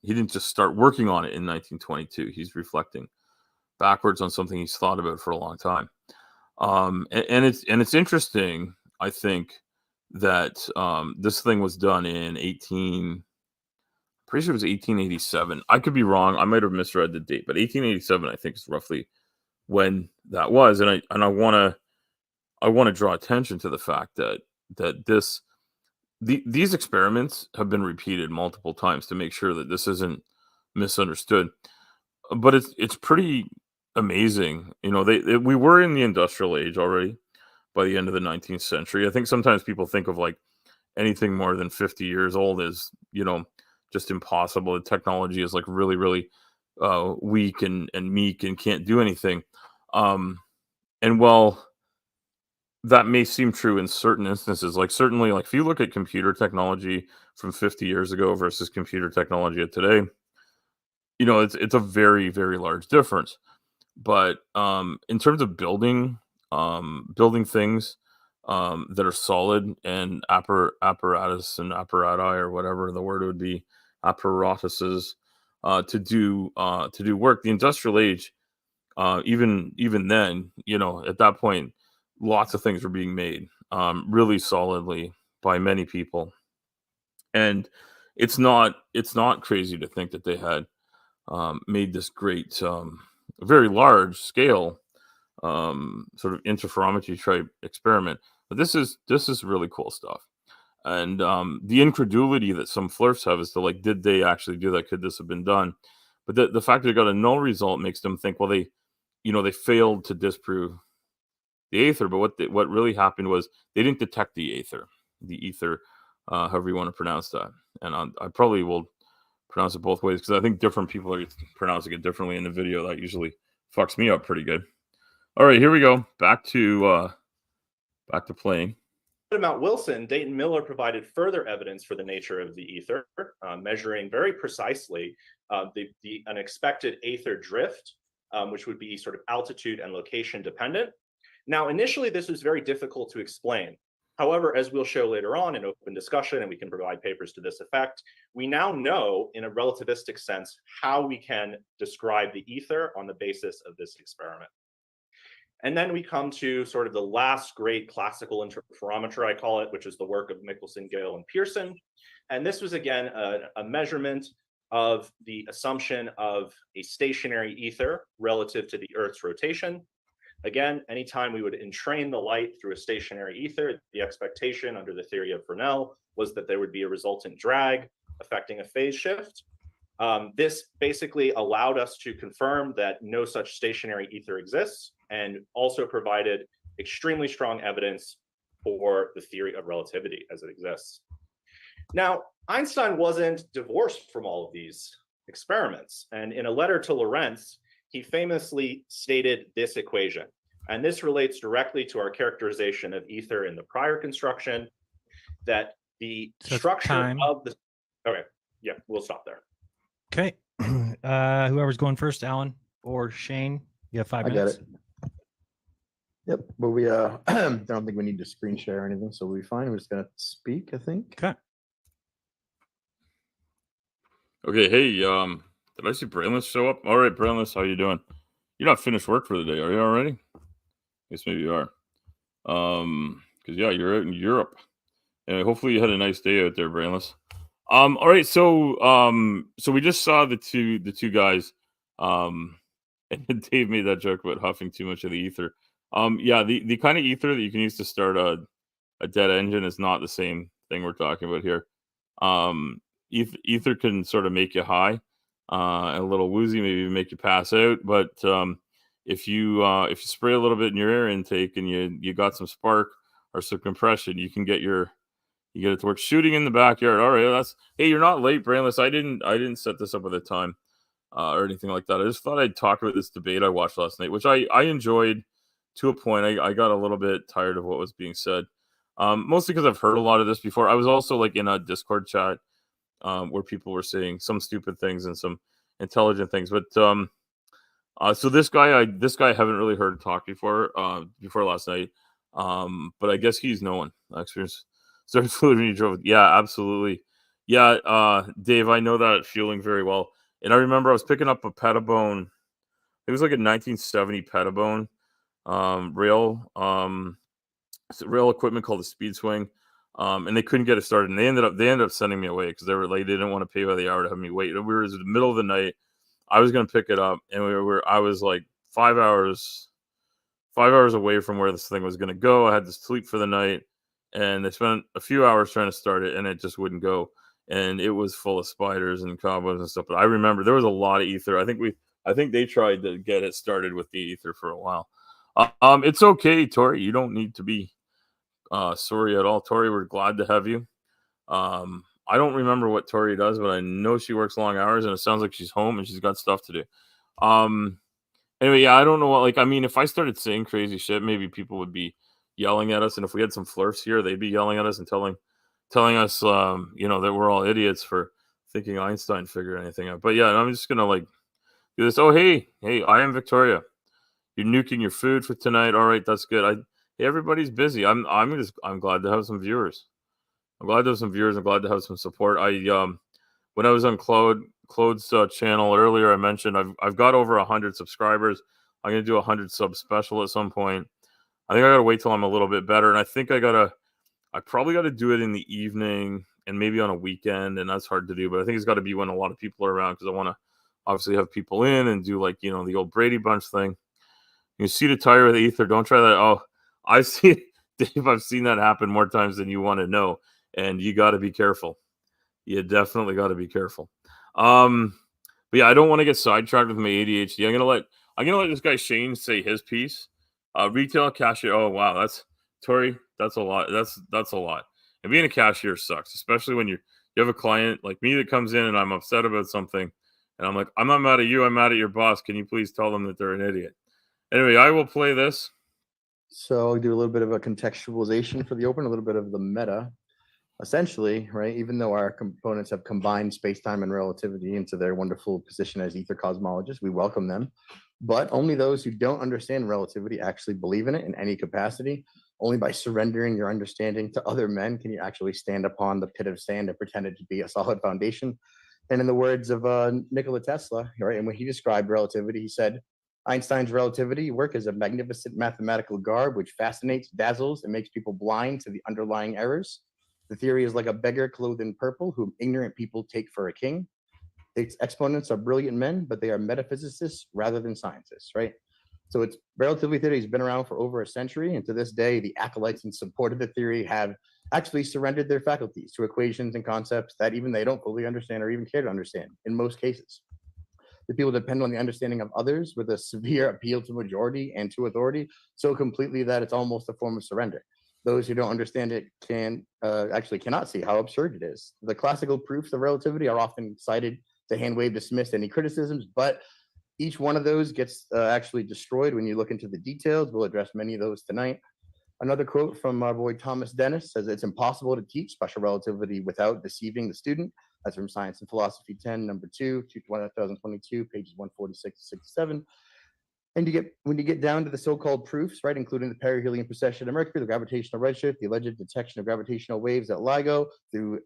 he didn't just start working on it in 1922. He's reflecting backwards on something he's thought about for a long time. And it's interesting, I think, that this thing was done in pretty sure it was 1887. I could be wrong. I might have misread the date, but 1887, I think, is roughly when that was. And I want to draw attention to the fact that these experiments have been repeated multiple times to make sure that this isn't misunderstood. But it's pretty amazing. You know, we were in the industrial age already by the end of the 19th century. I think sometimes people think of, like, anything more than 50 years old as, you know, just impossible. The technology is, like, really, really weak and meek and can't do anything. And while that may seem true in certain instances, like, certainly, like, if you look at computer technology from 50 years ago versus computer technology of today, you know, it's a very, very large difference. But in terms of building things that are solid and apparatus and apparati, or whatever the word would be, apparatuses, to do work, the industrial age, even then, you know, at that point, lots of things were being made really solidly by many people. And it's not crazy to think that they had made this great, very large scale sort of interferometry type experiment. But this is really cool stuff. And the incredulity that some flirts have is to, like, did they actually do that? Could this have been done? But the fact that they got a null result makes them think, well, they failed to disprove the ether. But what really happened was they didn't detect the ether, however you want to pronounce that. And I probably will pronounce it both ways, because I think different people are pronouncing it differently in the video. That usually fucks me up pretty good. All right, here we go. Back to playing. At Mount Wilson, Dayton Miller provided further evidence for the nature of the ether, measuring very precisely the unexpected ether drift, which would be sort of altitude and location dependent. Now, initially, this was very difficult to explain. However, as we'll show later on in open discussion, and we can provide papers to this effect, we now know in a relativistic sense how we can describe the ether on the basis of this experiment. And then we come to sort of the last great classical interferometer, I call it, which is the work of Michelson, Gale, and Pearson. And this was, again, a measurement of the assumption of a stationary ether relative to the Earth's rotation. Again, anytime we would entrain the light through a stationary ether, the expectation under the theory of Fresnel was that there would be a resultant drag affecting a phase shift. This basically allowed us to confirm that no such stationary ether exists, and also provided extremely strong evidence for the theory of relativity as it exists. Now, Einstein wasn't divorced from all of these experiments, and in a letter to Lorentz, he famously stated this equation, and this relates directly to our characterization of ether in the prior construction, that the structure of the... Okay, yeah, we'll stop there. Okay. Whoever's going first, Alan or Shane, you have 5 minutes. I got it. Yep, but we I don't think we need to screen share or anything, so we'll be fine. We're just gonna speak, I think. Okay. Okay, hey, did I see Brainless show up? All right, Brainless, how you doing? You're not finished work for the day, are you already? Guess maybe you are. Because yeah, you're out in Europe, and hopefully you had a nice day out there, Brainless. All right, so we just saw the two guys, and Dave made that joke about huffing too much of the ether. Yeah, the kind of ether that you can use to start a dead engine is not the same thing we're talking about here. Ether can sort of make you high, and a little woozy, maybe even make you pass out. But if you spray a little bit in your air intake and you got some spark or some compression, you can get it to work. Shooting in the backyard. All right, hey, you're not late, Brainless. I didn't set this up with a time or anything like that. I just thought I'd talk about this debate I watched last night, which I enjoyed to a point. I got a little bit tired of what was being said, mostly because I've heard a lot of this before. I was also like in a Discord chat where people were saying some stupid things and some intelligent things. But so this guy I haven't really heard talk before last night. But I guess he's known. Experience started fluid when you drove. Yeah, absolutely. Yeah, Dave, I know that feeling very well. And I remember I was picking up a Pettibone. It was like a 1970 Pettibone rail equipment called the Speed Swing. And they couldn't get it started, and they ended up sending me away because they didn't want to pay by the hour to have me wait. We were in the middle of the night. I was going to pick it up, and I was like 5 hours away from where this thing was going to go. I had to sleep for the night, and they spent a few hours trying to start it, and it just wouldn't go. And it was full of spiders and cobwebs and stuff. But I remember there was a lot of ether. I think they tried to get it started with the ether for a while. It's okay, Tori. You don't need to be sorry at all, Tori. We're glad to have you. I don't remember what Tori does, but I know she works long hours, and it sounds like she's home and she's got stuff to do. Anyway, yeah, I don't know what, if I started saying crazy shit, maybe people would be yelling at us, and if we had some flirts here, they'd be yelling at us and telling us, that we're all idiots for thinking Einstein figured anything out. But yeah, I'm just gonna do this. Oh, hey, I am Victoria. You're nuking your food for tonight. All right, that's good. Everybody's busy. I'm glad to have some viewers. I'm glad to have some viewers. I'm glad to have some support. When I was on Claude's channel earlier, I mentioned I've got over 100 subscribers. I'm gonna do a 100 sub special at some point. I think I gotta wait till I'm a little bit better, and I think I probably gotta do it in the evening and maybe on a weekend, and that's hard to do. But I think it's got to be when a lot of people are around because I want to obviously have people in and do the old Brady Bunch thing. You see the tire with the ether. Don't try that. Oh, I've seen Dave. I've seen that happen more times than you want to know, and you got to be careful. You definitely got to be careful. But yeah, I don't want to get sidetracked with my ADHD. I'm gonna let this guy Shane say his piece. Retail cashier. Oh wow, that's Tori. That's a lot. That's a lot. And being a cashier sucks, especially when you have a client like me that comes in and I'm upset about something, and I'm like, I'm not mad at you. I'm mad at your boss. Can you please tell them that they're an idiot? Anyway, I will play this. So I'll do a little bit of a contextualization for the open, a little bit of the meta. Essentially, right, even though our components have combined space-time and relativity into their wonderful position as ether cosmologists, we welcome them. But only those who don't understand relativity actually believe in it in any capacity. Only by surrendering your understanding to other men can you actually stand upon the pit of sand and pretend it to be a solid foundation. And in the words of Nikola Tesla, right, and when he described relativity, he said, Einstein's relativity work is a magnificent mathematical garb which fascinates, dazzles, and makes people blind to the underlying errors. The theory is like a beggar clothed in purple whom ignorant people take for a king. Its exponents are brilliant men, but they are metaphysicists rather than scientists, right? So its relativity theory has been around for over a century, and to this day, the acolytes in support of the theory have actually surrendered their faculties to equations and concepts that even they don't fully understand or even care to understand in most cases. The people depend on the understanding of others with a severe appeal to majority and to authority so completely that it's almost a form of surrender. Those who don't understand it actually cannot see how absurd it is. The classical proofs of relativity are often cited to hand wave dismiss any criticisms, but each one of those gets actually destroyed when you look into the details. We'll address many of those tonight. Another quote from our boy Thomas Dennis says, "It's impossible to teach special relativity without deceiving the student." That's from Science and Philosophy 10, number 2, 2022, pages 146 to 67. And when you get down to the so-called proofs, right, including the perihelion precession of Mercury, the gravitational redshift, the alleged detection of gravitational waves at LIGO through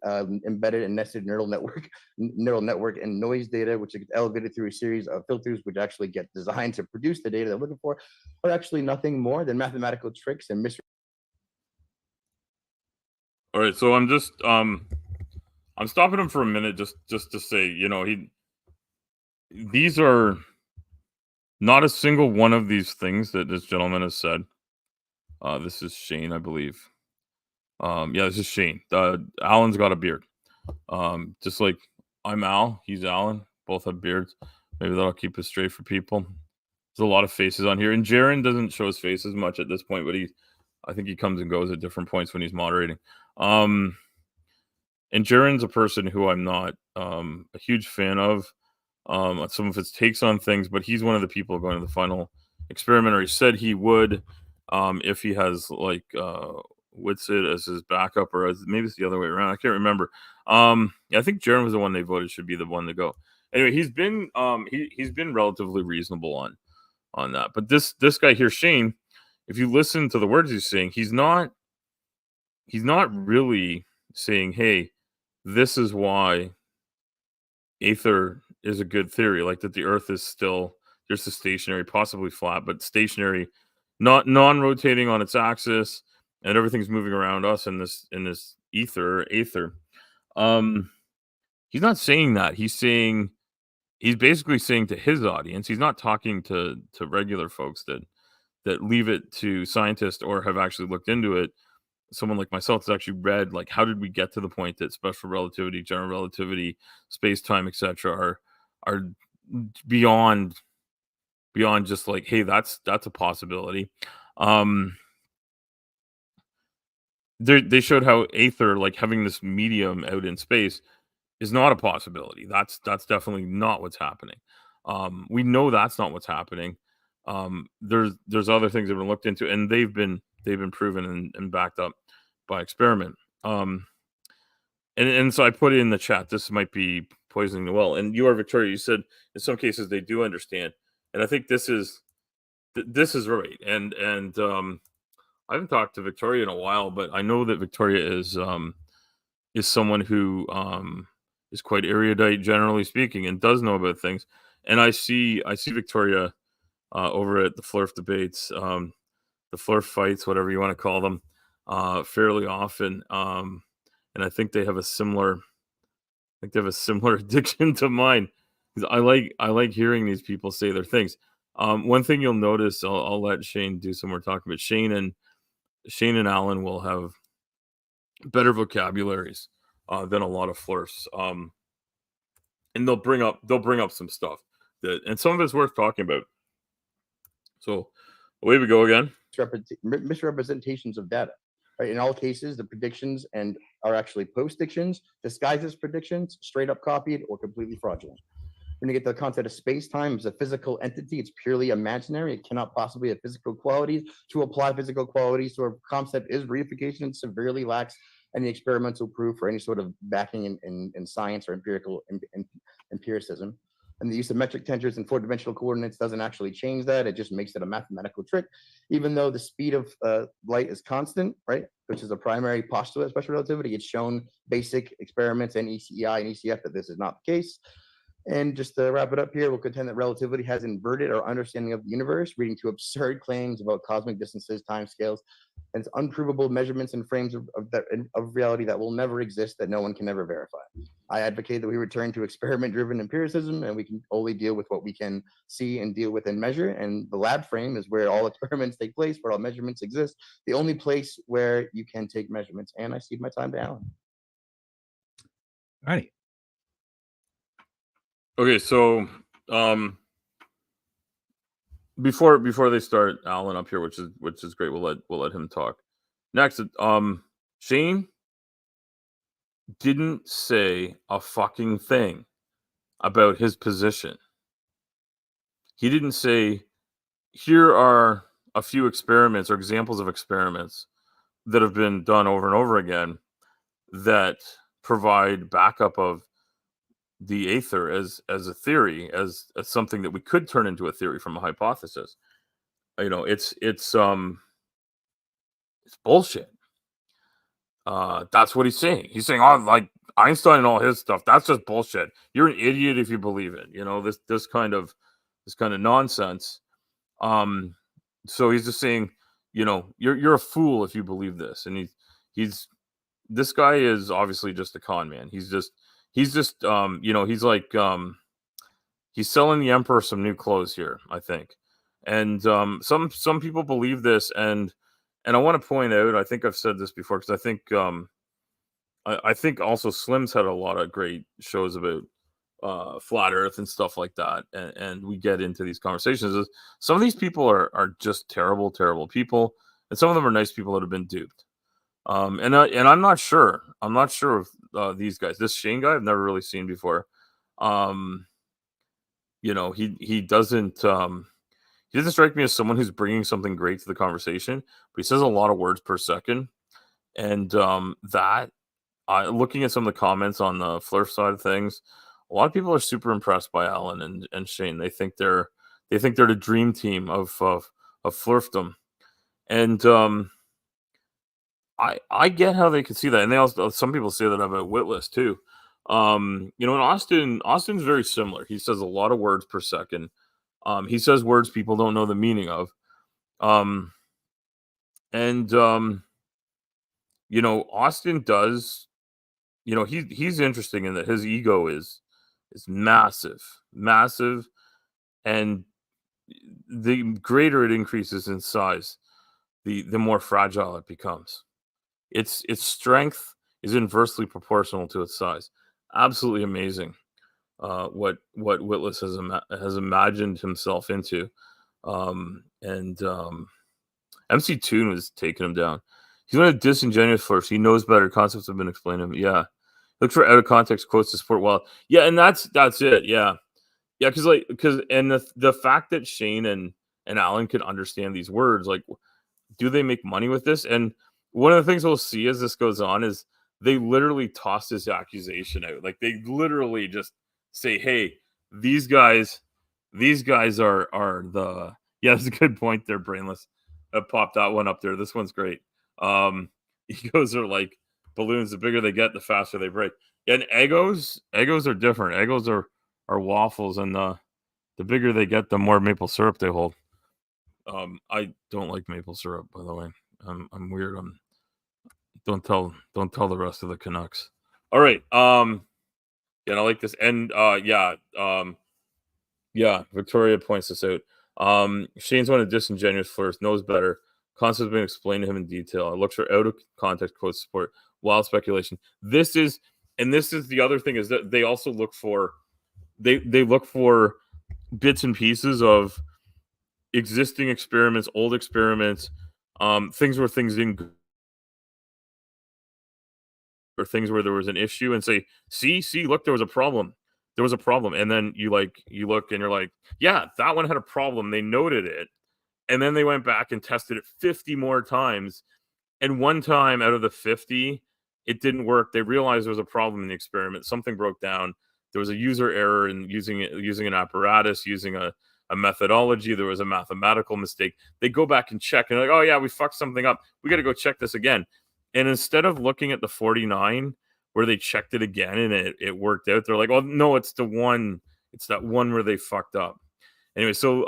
embedded and nested neural network and noise data, which is elevated through a series of filters which actually get designed to produce the data they're looking for, are actually nothing more than mathematical tricks and All right, so I'm just I'm stopping him for a minute just to say, you know, these are not a single one of these things that this gentleman has said. This is Shane, I believe. Yeah, this is Shane. Alan's got a beard. Just like I'm Al, he's Alan. Both have beards. Maybe that'll keep us straight for people. There's a lot of faces on here, and Jaron doesn't show his face as much at this point, but I think he comes and goes at different points when he's moderating. And Jaron's a person who I'm not a huge fan of. Some of his takes on things, but he's one of the people going to the final experiment, or he said he would, if he has like Witsit as his backup, or as maybe it's the other way around. I can't remember. I think Jaron was the one they voted should be the one to go. Anyway, he's been he's been relatively reasonable on that. But this guy here, Shane, if you listen to the words he's saying, he's not really saying, hey, this is why Aether is a good theory, like that the Earth is still just a stationary, possibly flat, but stationary, not non-rotating on its axis, and everything's moving around us in this Aether. He's not saying that. He's basically saying to his audience, he's not talking to regular folks that leave it to scientists or have actually looked into it. Someone like myself has actually read, like, how did we get to the point that special relativity, general relativity, space-time, etc. are beyond just like, hey, that's a possibility. They showed how Aether, like having this medium out in space, is not a possibility. That's definitely not what's happening. We know that's not what's happening. There's other things that have been looked into, and they've been proven and backed up by experiment. And so I put it in the chat. This might be poisoning the well. And you are Victoria. You said in some cases they do understand, and I think this is right. And I haven't talked to Victoria in a while, but I know that Victoria is someone who is quite erudite, generally speaking, and does know about things. And I see Victoria over at the Flurf debates, the Flurf fights, whatever you want to call them, fairly often. And I think they have a similar addiction to mine, because I like hearing these people say their things. One thing you'll notice, I'll let Shane do some more talking, but Shane and Alan will have better vocabularies than a lot of Flurfs. And they'll bring up some stuff and some of it's worth talking about. So away we go again. Misrepresentations of data. Right? In all cases, the predictions are actually postdictions, disguised as predictions, straight up copied, or completely fraudulent. When you get the concept of space-time as a physical entity, it's purely imaginary. It cannot possibly have physical qualities. To apply physical qualities to a concept is reification and severely lacks any experimental proof or any sort of backing in science or empiricism. And the use of metric tensors and four-dimensional coordinates doesn't actually change that. It just makes it a mathematical trick, even though the speed of light is constant, right? Which is a primary postulate of special relativity. It's shown basic experiments in ECEI and ECF that this is not the case. And just to wrap it up here, we'll contend that relativity has inverted our understanding of the universe, leading to absurd claims about cosmic distances, timescales, and it's unprovable measurements and frames of reality that will never exist, that no one can ever verify. I advocate that we return to experiment-driven empiricism, and we can only deal with what we can see and deal with and measure. And the lab frame is where all experiments take place, where all measurements exist, the only place where you can take measurements. And I cede my time to Alan. All right. Okay, so before they start Alan up here, which is great, we'll let him talk. Next, Shane didn't say a fucking thing about his position. He didn't say, here are a few experiments or examples of experiments that have been done over and over again that provide backup of the aether as a theory, as something that we could turn into a theory from a hypothesis. You know, it's bullshit. That's what he's saying. He's saying, oh, like Einstein and all his stuff, that's just bullshit. You're an idiot if you believe it. You know, this kind of nonsense. So he's just saying, you know, you're a fool if you believe this. And he's this guy is obviously just a con man. He's just you know, he's like he's selling the emperor some new clothes here, I think. And some people believe this, and I want to point out, I think I've said this before, because I think also Slim's had a lot of great shows about flat earth and stuff like that, and we get into these conversations. Some of these people are just terrible people, and some of them are nice people that have been duped. And I'm not sure of these guys. This Shane guy I've never really seen before. You know, he doesn't strike me as someone who's bringing something great to the conversation, but he says a lot of words per second. And looking at some of the comments on the Flurf side of things, a lot of people are super impressed by Alan and Shane. They think they're the dream team of Flurfdom. And I get how they can see that. And they also, some people say that about Witless too. You know, in Austin's very similar. He says a lot of words per second. He says words people don't know the meaning of. You know, Austin does, you know, he's interesting in that his ego is massive. And the greater it increases in size, the more fragile it becomes. Its strength is inversely proportional to its size. Absolutely amazing. What Witless has imagined himself into. MC Toon was taking him down. He's one of disingenuous first. He knows better. Concepts have been explained to him. Yeah. Look for out of context quotes to support. Well, yeah, and that's it. Yeah. Yeah, because the fact that Shane and Alan can understand these words, like, do they make money with this? And one of the things we'll see as this goes on is they literally toss this accusation out. Like, they literally just say, hey, these guys are the, yeah, that's a good point there, Brainless. I popped that one up there. This one's great. Egos are like balloons. The bigger they get, the faster they break. And egos are different. Egos are waffles, and the bigger they get, the more maple syrup they hold. I don't like maple syrup, by the way. I'm weird. Don't tell the rest of the Canucks. All right. Yeah, I like this. And yeah, Victoria points this out. Shane's one of disingenuous first, knows better. Concepts have been explained to him in detail. I look for out of context quote support, wild speculation. This is the other thing, is that they also look for they look for bits and pieces of existing experiments, old experiments, things where things didn't, or things where there was an issue, and say, see, look, there was a problem. And then you look and you're like, yeah, that one had a problem. They noted it. And then they went back and tested it 50 more times. And one time out of the 50, it didn't work. They realized there was a problem in the experiment. Something broke down. There was a user error in using an apparatus, using a methodology. There was a mathematical mistake. They go back and check, and they're like, oh yeah, we fucked something up. We got to go check this again. And instead of looking at the 49 where they checked it again and it worked out, they're like, oh no, it's the one It's that one where they fucked up. Anyway, so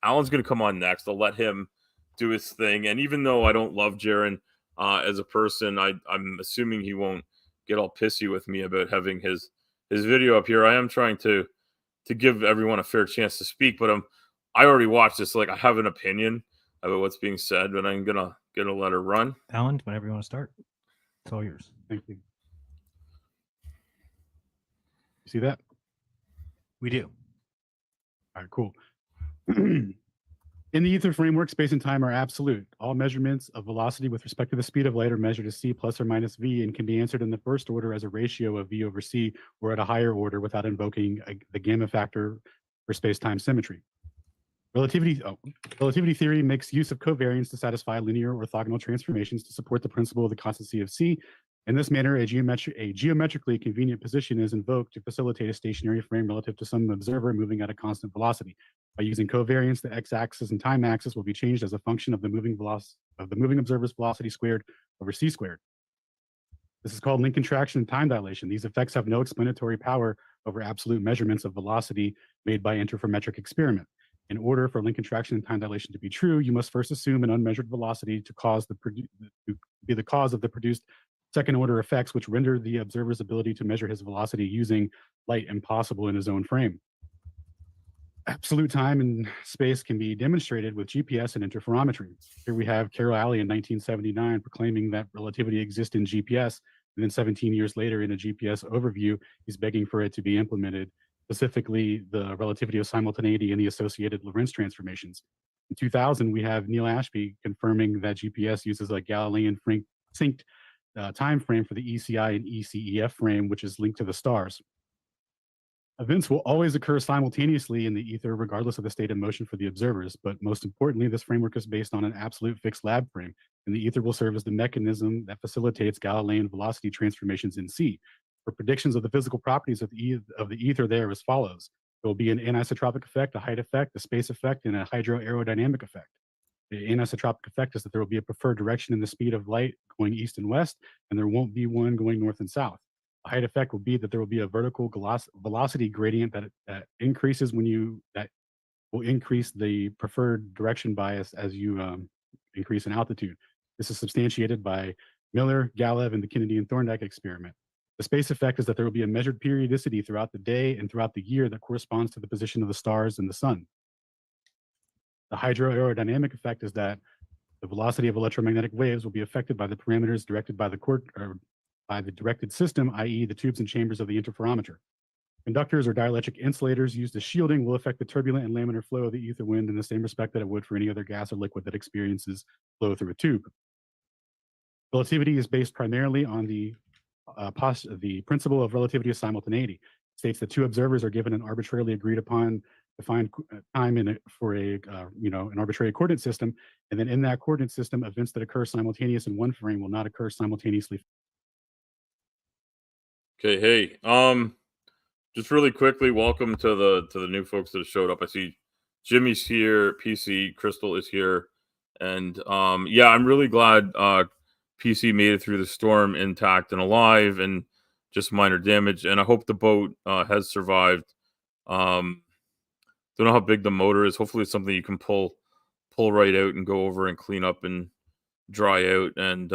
Alan's gonna come on next. I'll let him do his thing. And even though I don't love Jaron as a person, I'm assuming he won't get all pissy with me about having his video up here. I am trying to give everyone a fair chance to speak, but I already watched this. Like, I have an opinion about what's being said, but I'm gonna let her run. Alan, whenever you want to start, it's all yours. Thank you. You see that? We do. All right, cool. In the ether framework, space and time are absolute. All measurements of velocity with respect to the speed of light are measured as c plus or minus v and can be answered in the first order as a ratio of v over c or at a higher order without invoking the gamma factor for space-time symmetry. Relativity theory makes use of covariance to satisfy linear orthogonal transformations to support the principle of the constancy of c. In this manner, a geometrically convenient position is invoked to facilitate a stationary frame relative to some observer moving at a constant velocity. By using covariance, the x-axis and time axis will be changed as a function of the moving observer's velocity squared over c squared. This is called link contraction and time dilation. These effects have no explanatory power over absolute measurements of velocity made by interferometric experiment. In order for link contraction and time dilation to be true, you must first assume an unmeasured velocity to be the cause of the produced second order effects, which render the observer's ability to measure his velocity using light impossible in his own frame. Absolute time and space can be demonstrated with GPS and interferometry. Here we have Carroll Alley in 1979 proclaiming that relativity exists in GPS, and then 17 years later in a GPS overview, he's begging for it to be implemented, specifically the relativity of simultaneity and the associated Lorentz transformations. In 2000, we have Neil Ashby confirming that GPS uses a Galilean synced time frame for the ECI and ECEF frame, which is linked to the stars. Events will always occur simultaneously in the ether, regardless of the state of motion for the observers. But most importantly, this framework is based on an absolute fixed lab frame, and the ether will serve as the mechanism that facilitates Galilean velocity transformations in C. For predictions of the physical properties of the ether, they are as follows. There will be an anisotropic effect, a height effect, a space effect, and a hydroaerodynamic effect. The anisotropic effect is that there will be a preferred direction in the speed of light going east and west, and there won't be one going north and south. A height effect will be that there will be a vertical velocity gradient that increases that will increase the preferred direction bias as you increase in altitude. This is substantiated by Miller, Galev, and the Kennedy and Thorndike experiment. The space effect is that there will be a measured periodicity throughout the day and throughout the year that corresponds to the position of the stars and the sun. The hydroaerodynamic effect is that the velocity of electromagnetic waves will be affected by the parameters directed by the directed system, i.e. the tubes and chambers of the interferometer. Conductors or dielectric insulators used as shielding will affect the turbulent and laminar flow of the ether wind in the same respect that it would for any other gas or liquid that experiences flow through a tube. Relativity is based primarily on the principle of relativity of simultaneity. It states that two observers are given an arbitrarily agreed upon defined time for an arbitrary coordinate system, and then in that coordinate system, events that occur simultaneous in one frame will not occur simultaneously. Okay, hey, just really quickly, welcome to the new folks that have showed up. I see Jimmy's here, PC, Crystal is here, and yeah, I'm really glad PC made it through the storm intact and alive, and just minor damage. And I hope the boat has survived. Don't know how big the motor is. Hopefully, it's something you can pull right out and go over and clean up and dry out. And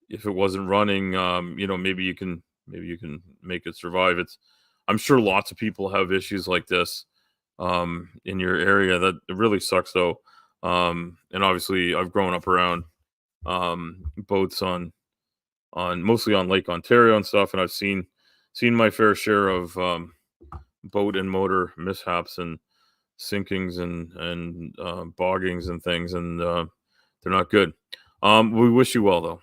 if it wasn't running, maybe you can make it survive. I'm sure lots of people have issues like this in your area. That it really sucks though. And obviously, I've grown up around boats on mostly on Lake Ontario and stuff, and I've seen my fair share of boat and motor mishaps and sinkings and boggings and things, and they're not good. We wish you well though.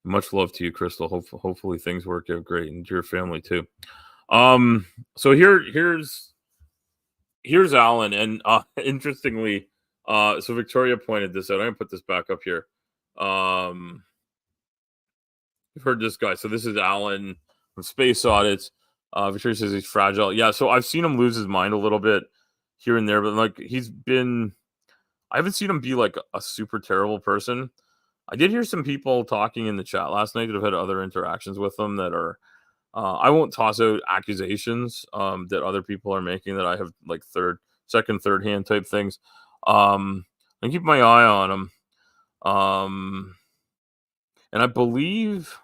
Much love to you, Crystal. Hopefully things work out great, and to your family too. So here's Alan, and interestingly, so Victoria pointed this out. I'm gonna put this back up here. You've heard this guy. So this is Alan from Space Audits. Victoria says he's fragile. Yeah, so I've seen him lose his mind a little bit here and there, but like I haven't seen him be like a super terrible person. I did hear some people talking in the chat last night that have had other interactions with him that are I won't toss out accusations that other people are making that I have like second, third hand type things. I keep my eye on them. And I believe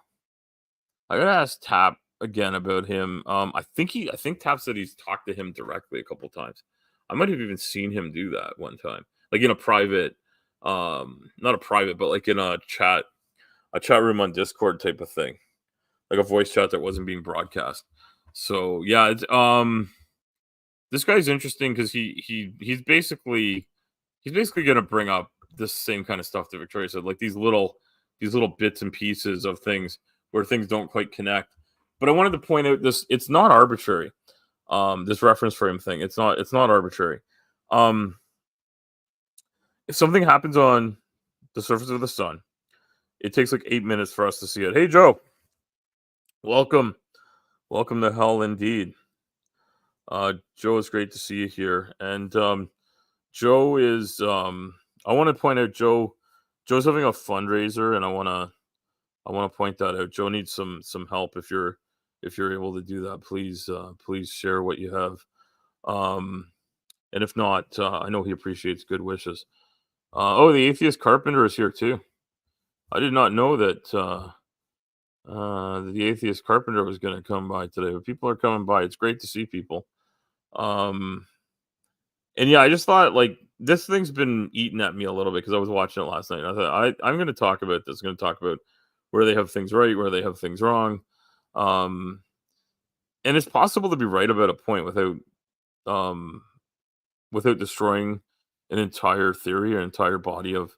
I gotta ask Tap again about him. I think Tap said he's talked to him directly a couple times. I might have even seen him do that one time, like in a private, not a private, but like in a chat room on Discord type of thing, like a voice chat that wasn't being broadcast. So yeah, it's, this guy's interesting because he's basically gonna bring up the same kind of stuff that Victoria said, like these little bits and pieces of things where things don't quite connect. But I wanted to point out this: it's not arbitrary. This reference frame thing, it's not arbitrary. If something happens on the surface of the sun, it takes like 8 minutes for us to see it. Hey, Joe, welcome to hell indeed. Joe, it's great to see you here. And Joe is I want to point out Joe's having a fundraiser, and I want to point that out. Joe needs some help. If you're able to do that, please share what you have. And if not, I know he appreciates good wishes. Oh, the atheist carpenter is here too. I did not know that the atheist carpenter was going to come by today, but people are coming by. It's great to see people. And yeah, I just thought like this thing's been eating at me a little bit because I was watching it last night. I thought I'm going to talk about this. I'm going to talk about where they have things right, where they have things wrong. And it's possible to be right about a point without destroying an entire theory or entire body of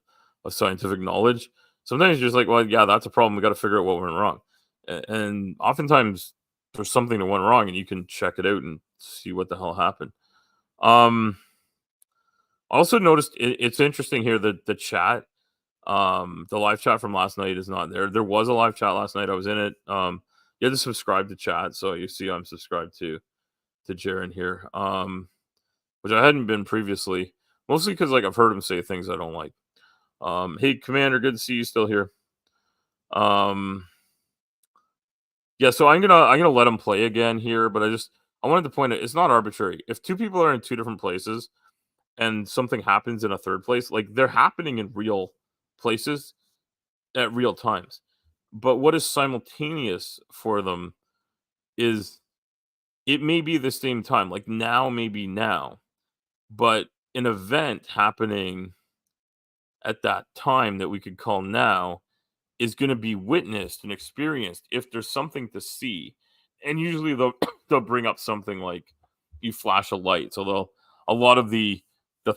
scientific knowledge. Sometimes you're just like, well, yeah, that's a problem. We got to figure out what went wrong. And oftentimes there's something that went wrong and you can check it out and see what the hell happened. Also noticed it's interesting here that the chat, the live chat from last night is not there. There was a live chat last night. I was in it. You had to subscribe to chat. So you see I'm subscribed to Jaren here. Which I hadn't been previously, mostly because like I've heard him say things I don't like. Hey, Commander, good to see you still here. Yeah, so I'm gonna let him play again here, but I wanted to point out it's not arbitrary. If two people are in two different places and something happens in a third place, like they're happening in real places at real times. But what is simultaneous for them is it may be the same time, like now, maybe now, but an event happening at that time that we could call now is going to be witnessed and experienced if there's something to see. And usually they'll bring up something like you flash a light. So a lot of the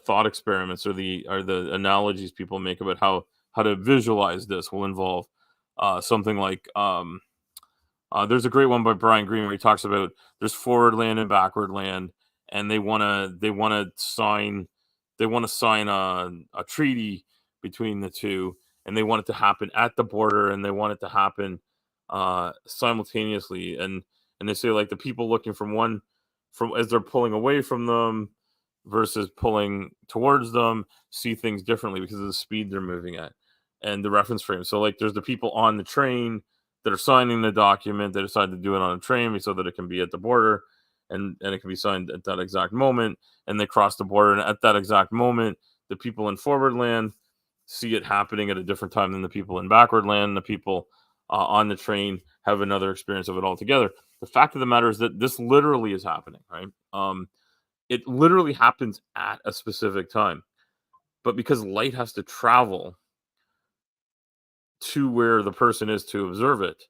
thought experiments or the analogies people make about how to visualize this will involve something like there's a great one by Brian Greene where he talks about there's forward land and backward land, and they want to sign a treaty between the two, and they want it to happen at the border, and they want it to happen simultaneously. And they say like the people looking from as they're pulling away from them versus pulling towards them see things differently because of the speed they're moving at and the reference frame. So like there's the people on the train that are signing the document. They decide to do it on a train so that it can be at the border, and it can be signed at that exact moment. And they cross the border, and at that exact moment, the people in forward land see it happening at a different time than the people in backward land. The people on the train have another experience of it altogether. The fact of the matter is that this literally is happening, right? It literally happens at a specific time, but because light has to travel to where the person is to observe it,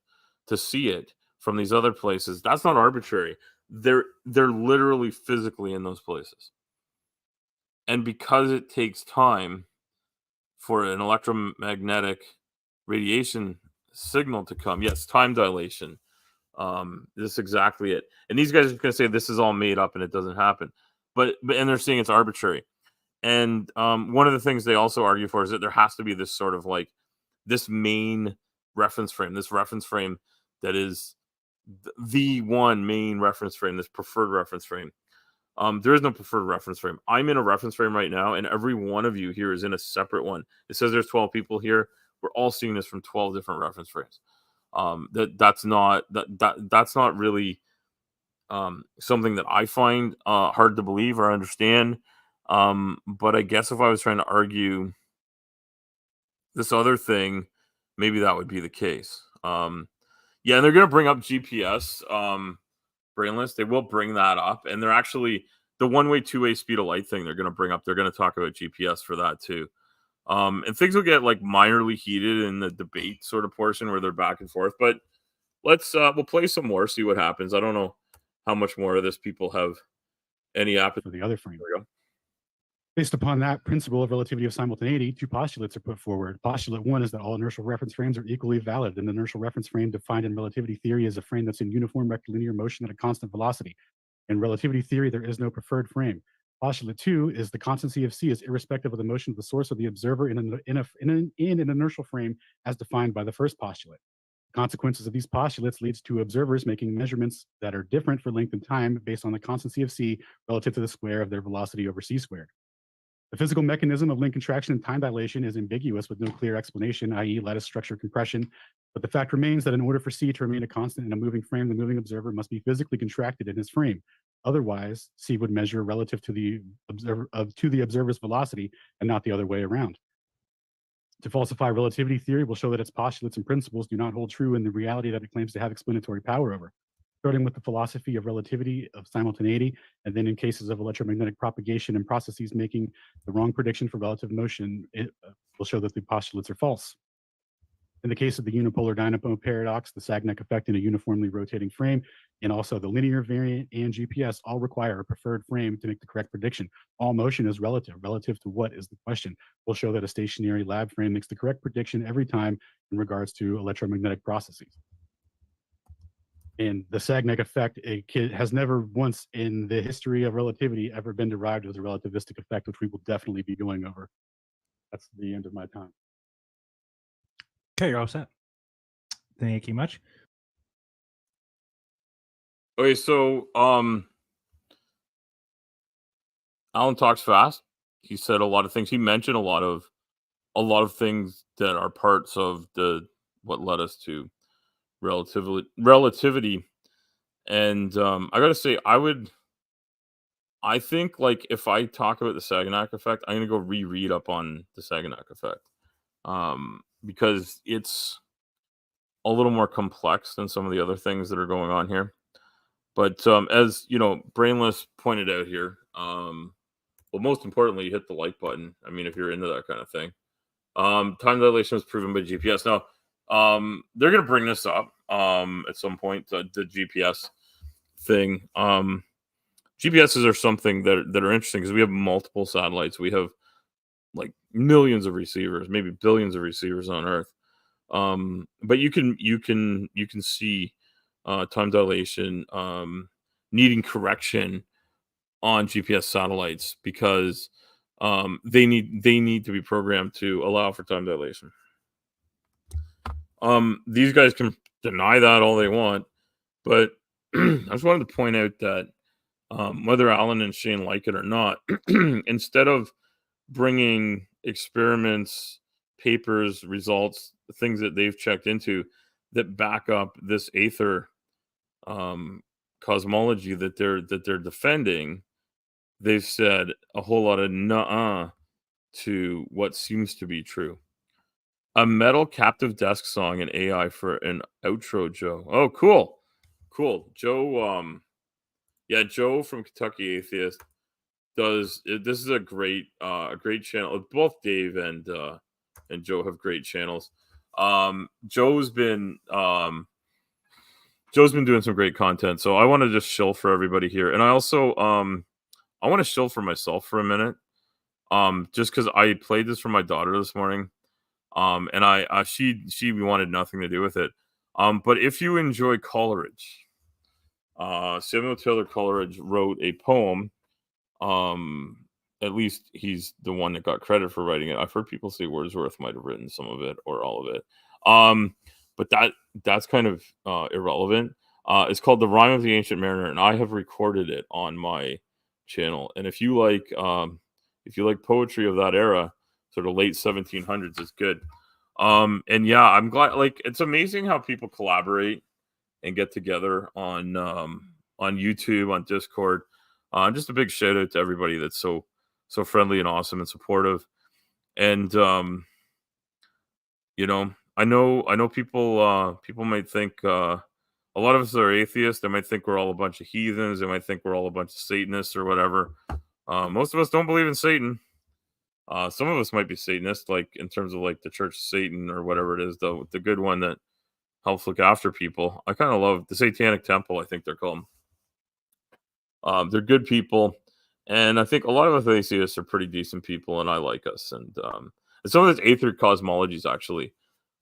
to see it from these other places, that's not arbitrary. They're literally physically in those places. And because it takes time for an electromagnetic radiation signal to come, yes, time dilation. This is exactly it. And these guys are going to say this is all made up and it doesn't happen. But and they're saying it's arbitrary. And one of the things they also argue for is that there has to be this sort of like this main reference frame, that is the one main reference frame, this preferred reference frame. There is no preferred reference frame. I'm in a reference frame right now, and every one of you here is in a separate one. It says there's 12 people here. We're all seeing this from 12 different reference frames. That's not that's not really something that I find hard to believe or understand. But I guess if I was trying to argue this other thing, maybe that would be the case. Yeah, and they're going to bring up GPS brainless. They will bring that up, and they're actually the one-way, two-way speed of light thing. They're going to bring up. They're going to talk about GPS for that too. And things will get like minorly heated in the debate sort of portion where they're back and forth. But we'll play some more, see what happens. I don't know how much more of this people have any appetite for the other frame. There we go. Based upon that principle of relativity of simultaneity, two postulates are put forward. Postulate one is that all inertial reference frames are equally valid. An inertial reference frame defined in relativity theory is a frame that's in uniform rectilinear motion at a constant velocity. In relativity theory, there is no preferred frame. Postulate two is the constancy of C is irrespective of the motion of the source of the observer in an inertial frame as defined by the first postulate. Consequences of these postulates leads to observers making measurements that are different for length and time based on the constancy of C relative to the square of their velocity over C squared. The physical mechanism of link contraction and time dilation is ambiguous with no clear explanation, i.e. lattice structure compression, but the fact remains that in order for C to remain a constant in a moving frame, the moving observer must be physically contracted in his frame. Otherwise, C would measure relative to the observer's velocity and not the other way around. To falsify relativity theory will show that its postulates and principles do not hold true in the reality that it claims to have explanatory power over. Starting with the philosophy of relativity of simultaneity, and then in cases of electromagnetic propagation and processes making the wrong prediction for relative motion, it will show that the postulates are false. In the case of the unipolar dynamo paradox, the Sagnac effect in a uniformly rotating frame, and also the linear variant and GPS all require a preferred frame to make the correct prediction. All motion is relative. Relative to what is the question? We'll show that a stationary lab frame makes the correct prediction every time in regards to electromagnetic processes. And the Sagnac effect has never once in the history of relativity ever been derived as a relativistic effect, which we will definitely be going over. That's the end of my time. Okay, you're all set. Thank you much. Okay, so Alan talks fast. He said a lot of things. He mentioned a lot of things that are parts of what led us to relativity. And I gotta say, I think like if I talk about the Sagnac effect, I'm gonna go reread up on the Sagnac effect. Because it's a little more complex than some of the other things that are going on here. But as you know, Brainless pointed out here, well, most importantly, you hit the like button. I mean, if you're into that kind of thing. Time dilation was proven by GPS. Now, they're going to bring this up at some point, the GPS thing. GPSs are something that are interesting because we have multiple satellites. We have like millions of receivers, maybe billions of receivers on Earth. But you can see time dilation needing correction on GPS satellites because they need to be programmed to allow for time dilation. These guys can deny that all they want, but I just wanted to point out that whether Alan and Shane like it or not, instead of bringing experiments, papers, results, things that they've checked into that back up this Aether cosmology that they're defending, they've said a whole lot of nuh-uh to what seems to be true. A metal captive desk song and AI for an outro, Joe. Oh, cool. Joe, yeah, Joe from Kentucky Atheist this is a great channel. Both Dave and Joe have great channels. Joe's been doing some great content, so I want to just shill for everybody here. And I also I want to shill for myself for a minute. Just because I played this for my daughter this morning. And she wanted nothing to do with it. But if you enjoy Coleridge, Samuel Taylor Coleridge wrote a poem. At least he's the one that got credit for writing it. I've heard people say Wordsworth might have written some of it or all of it. But that's kind of irrelevant. It's called The Rime of the Ancient Mariner, and I have recorded it on my channel. And if you like poetry of that era, sort of late 1700s, it's good. And yeah, I'm glad. Like, it's amazing how people collaborate and get together on YouTube, on Discord. Just a big shout out to everybody that's so friendly and awesome and supportive. And I know people might think a lot of us are atheists. They might think we're all a bunch of heathens. They might think we're all a bunch of Satanists or whatever. Most of us don't believe in Satan. Some of us might be Satanists, like in terms of like the Church of Satan or whatever it is, though the good one that helps look after people. I kind of love the Satanic Temple, I think they're called. They're good people, and I think a lot of us atheists are pretty decent people, and I like us. And some of this atheist cosmology is actually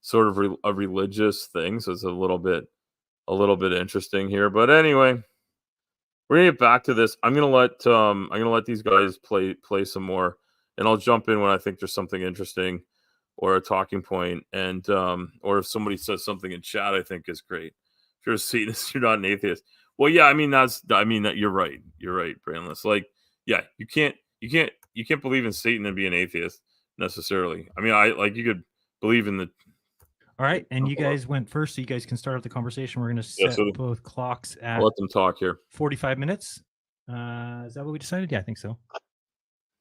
sort of a religious thing, so it's a little bit interesting here. But anyway, we're gonna get back to this. I'm gonna let these guys play some more, and I'll jump in when I think there's something interesting or a talking point, and or if somebody says something in chat I think is great. If you're a Satanist, you're not an atheist. Well, yeah, I mean you're right. You're right, Brainless. Like, yeah, you can't believe in Satan and be an atheist necessarily. I mean, you could believe in the. All right, and you guys went first, so you guys can start up the conversation. We're going to set so both clocks at I'll let them talk here. 45 minutes. Is that what we decided? Yeah, I think so.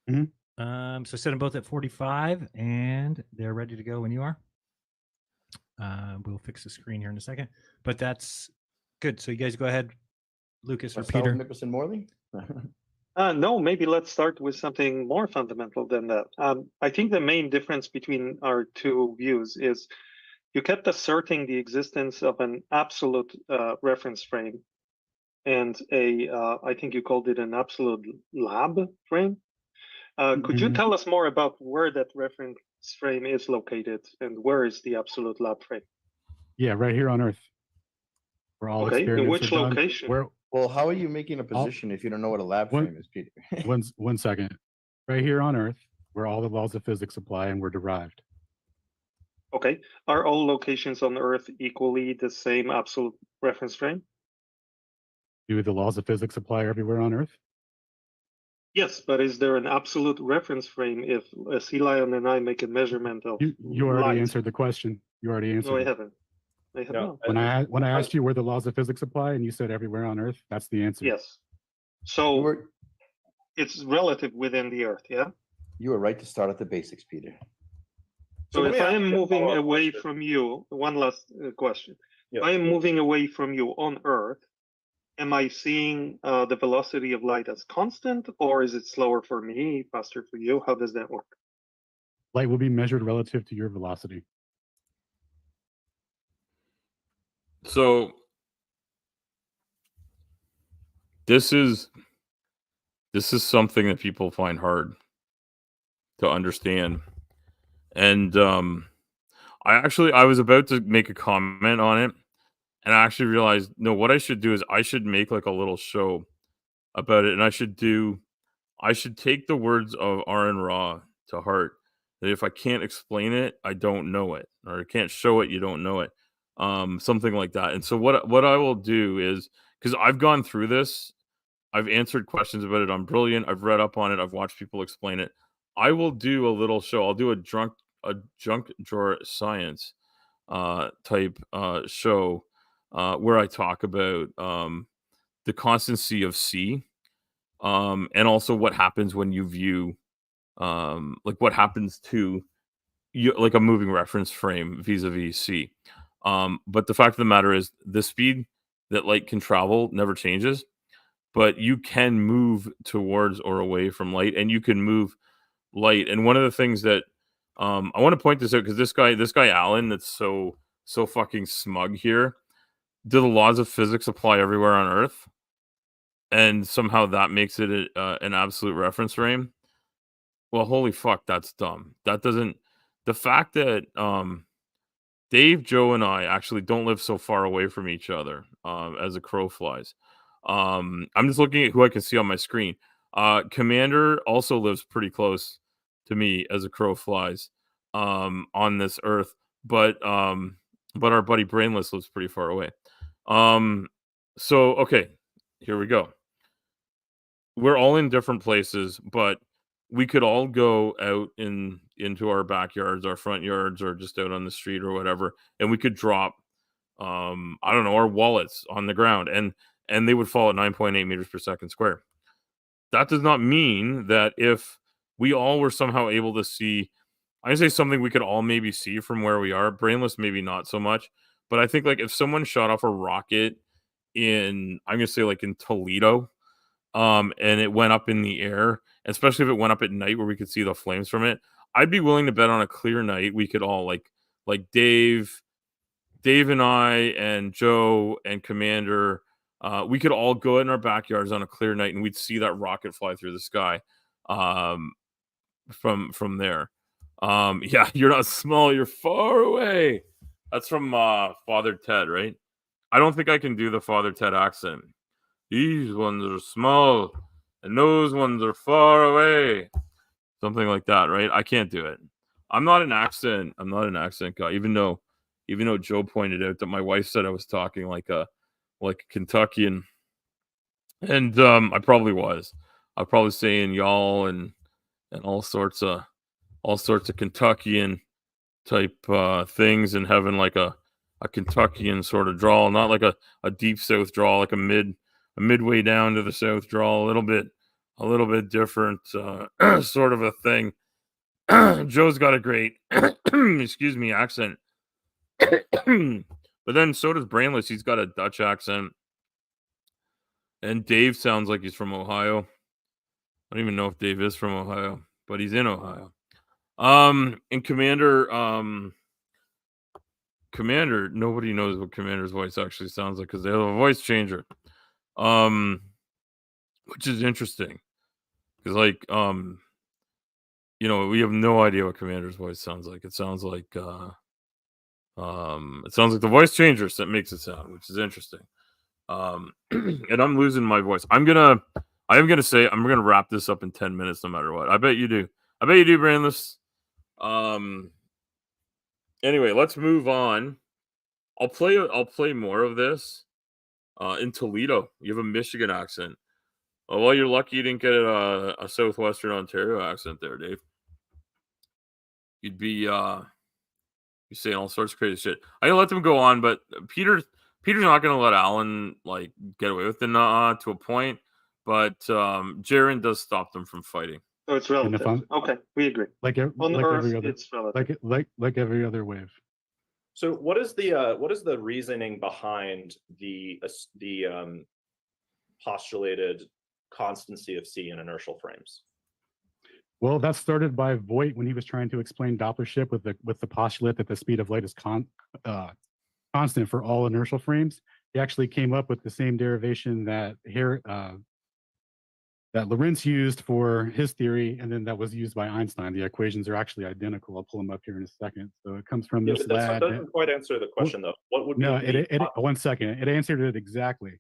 So set them both at 45, and they're ready to go when you are. We'll fix the screen here in a second, but that's good. So you guys go ahead, Lucas or Peter. Nicholson Morley? No, maybe let's start with something more fundamental than that. I think the main difference between our two views is you kept asserting the existence of an absolute reference frame and I think you called it an absolute lab frame. Could you tell us more about where that reference frame is located and where is the absolute lab frame? Yeah, right here on Earth. Where all experiments in which are done. location? Well, how are you making a position if you don't know what a lab frame is, Peter? One second. Right here on Earth, where all the laws of physics apply and were derived. Okay. Are all locations on Earth equally the same absolute reference frame? Do the laws of physics apply everywhere on Earth? Yes, but is there an absolute reference frame if a sea lion and I make a measurement of You already light? answered the question. You already answered. No, I it. haven't. I have not. When I asked you where the laws of physics apply and you said everywhere on Earth, that's the answer. Yes. So it's relative within the Earth, yeah? You were right to start at the basics, Peter. So if I am moving away from you, one last question. If I am moving away from you on Earth, am I seeing the velocity of light as constant, or is it slower for me, faster for you? How does that work? Light will be measured relative to your velocity. So this is something that people find hard to understand. And I was about to make a comment on it, and I actually realized, no, what I should do is I should make like a little show about it, and I should take the words of Aaron Ra to heart. That if I can't explain it, I don't know it, or I can't show it, you don't know it. Something like that. And so what I will do is, because I've gone through this, I've answered questions about it on Brilliant, I've read up on it, I've watched people explain it. I will do a little show. I'll do a junk drawer science type show where I talk about the constancy of C, and also what happens when you view like what happens to you, like a moving reference frame vis-a-vis C. But the fact of the matter is the speed that light can travel never changes, but you can move towards or away from light, and you can move light. And one of the things that I want to point this out, because this guy Alan, that's so fucking smug here. Do the laws of physics apply everywhere on Earth? And somehow that makes it an absolute reference frame. Well, holy fuck, that's dumb. That doesn't. The fact that Dave, Joe, and I actually don't live so far away from each other as a crow flies. I'm just looking at who I can see on my screen. Commander also lives pretty close to me as a crow flies on this Earth, but our buddy Brainless lives pretty far away. So okay, here we go. We're all in different places, but we could all go out into our backyards, our front yards, or just out on the street or whatever, and we could drop I don't know, our wallets on the ground, and they would fall at 9.8 meters per second square. That does not mean that if we all were somehow able to see, I say something we could all maybe see from where we are, brainless maybe not so much, but I think like if someone shot off a rocket in, I'm gonna say like in Toledo, and it went up in the air, especially if it went up at night where we could see the flames from it, I'd be willing to bet on a clear night we could all like Dave and I and Joe and Commander, we could all go in our backyards on a clear night and we'd see that rocket fly through the sky from there. Yeah, you're not small, you're far away. That's from Father Ted, right? I don't think I can do the Father Ted accent. These ones are small and those ones are far away. Something like that, right? I can't do it. I'm not an accent guy, even though Joe pointed out that my wife said I was talking like a Kentuckian, and I probably was. I probably saying y'all and all sorts of Kentuckian type things, and having like a Kentuckian sort of drawl, not like a deep South drawl, like a midway down to the South drawl, a little bit different sort of a thing. Joe's got a great excuse me accent. But then so does Brainless. He's got a Dutch accent. And Dave sounds like he's from Ohio. I don't even know if Dave is from Ohio, but he's in Ohio. And Commander, nobody knows what Commander's voice actually sounds like because they have a voice changer. Which is interesting. Because like we have no idea what Commander's voice sounds like. It sounds like the voice changer that makes it sound, which is interesting. And I'm losing my voice. I am gonna say I'm gonna wrap this up in 10 minutes no matter what. I bet you do, Brainless. Anyway, let's move on. I'll play more of this. In Toledo, you have a Michigan accent. Oh, well, you're lucky you didn't get a Southwestern Ontario accent there, Dave. You'd be saying all sorts of crazy shit. I let them go on, but Peter's not going to let Alan like get away with it to a point, but Jaren does stop them from fighting. So it's relative. Okay, we agree. Like every other, it's relative. like every other wave. So what is the reasoning behind the postulated constancy of C in inertial frames? Well, that started by Voigt when he was trying to explain Dopplership with the postulate that the speed of light is constant for all inertial frames. He actually came up with the same derivation that Lorentz used for his theory, and then that was used by Einstein. The equations are actually identical. I'll pull them up here in a second. So it comes from this lab. That doesn't quite answer the question, though. What would be 1 second. It answered it exactly,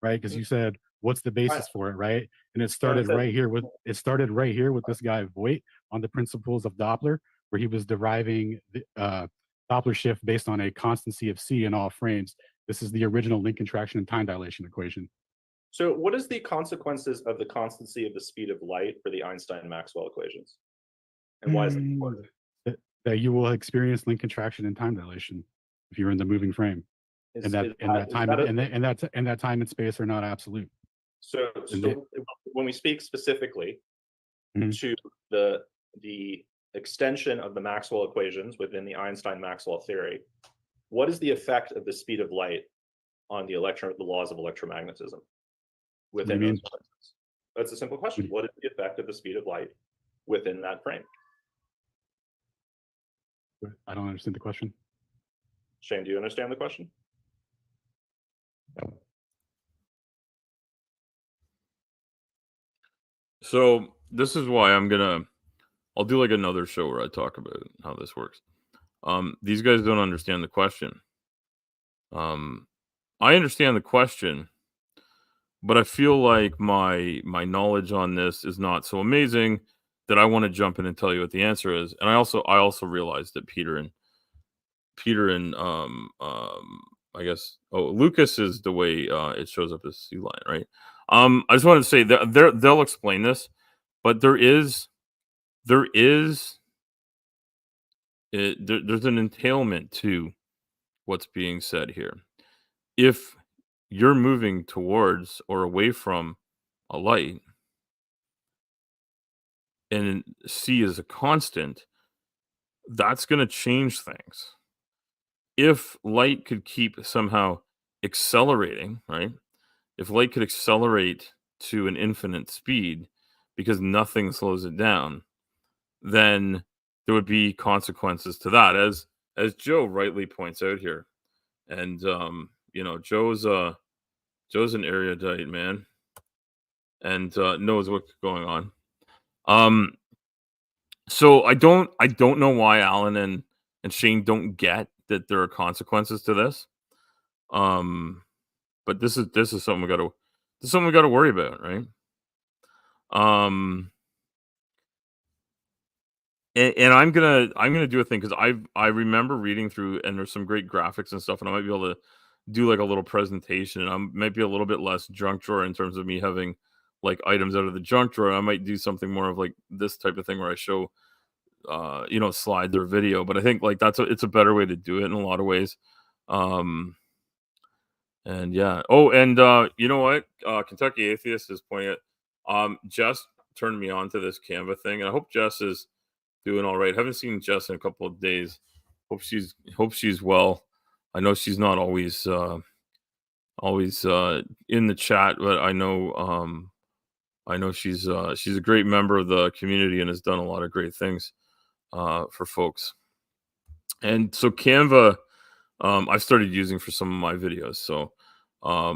right? Because you said, "What's the basis for it?" Right? And it started right here with this guy Voigt on the principles of Doppler, where he was deriving the Doppler shift based on a constancy of C in all frames. This is the original link contraction and time dilation equation. So what is the consequences of the constancy of the speed of light for the Einstein-Maxwell equations? And why is that important? That you will experience link contraction and time dilation if you're in the moving frame. And that time and space are not absolute. So when we speak specifically to the extension of the Maxwell equations within the Einstein-Maxwell theory, what is the effect of the speed of light on the laws of electromagnetism? Within those frames? That's a simple question. What is the effect of the speed of light within that frame? I don't understand the question. Shane, do you understand the question? So this is why I'll do like another show where I talk about how this works. These guys don't understand the question. I understand the question, but I feel like my knowledge on this is not so amazing that I want to jump in and tell you what the answer is. And I also realized that Peter and I guess Lucas is the way it shows up as C line, right? I just wanted to say that they'll explain this, but there is there's an entailment to what's being said here. If you're moving towards or away from a light and C is a constant, that's going to change things. If light could keep somehow accelerating, right? If light could accelerate to an infinite speed because nothing slows it down, then there would be consequences to that, as Joe rightly points out here. And Joe's an erudite man and knows what's going on. So I don't know why Alan and Shane don't get that there are consequences to this. But this is something we got to worry about, right? And I'm gonna do a thing because I remember reading through, and there's some great graphics and stuff, and I might be able to do like a little presentation. And I might be a little bit less junk drawer in terms of me having like items out of the junk drawer. I might do something more of like this type of thing where I show slides or video. But I think like it's a better way to do it in a lot of ways. And yeah. Oh, and you know what? Kentucky Atheist is pointing at Jess turned me on to this Canva thing, and I hope Jess is doing all right. Haven't seen Jess in a couple of days. Hope she's well. I know she's not always in the chat, but I know she's a great member of the community and has done a lot of great things for folks. And so Canva, I've started using for some of my videos. So, oh,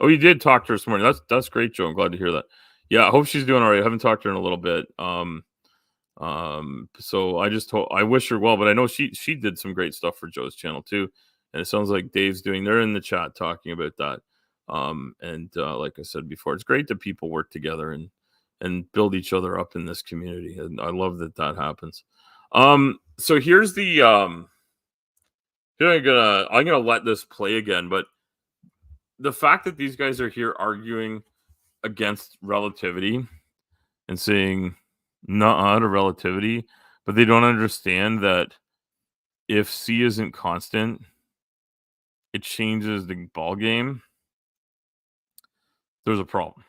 you did talk to her this morning. That's great, Joe. I'm glad to hear that. Yeah, I hope she's doing all right. I haven't talked to her in a little bit. So I wish her well, but I know she did some great stuff for Joe's channel too. And it sounds like Dave's they're in the chat talking about that. And like I said before, it's great that people work together and build each other up in this community. And I love that happens. So here's the, I'm gonna let this play again, but the fact that these guys are here arguing against relativity and saying not to relativity, but they don't understand that if C isn't constant, it changes the ball game. There's a problem.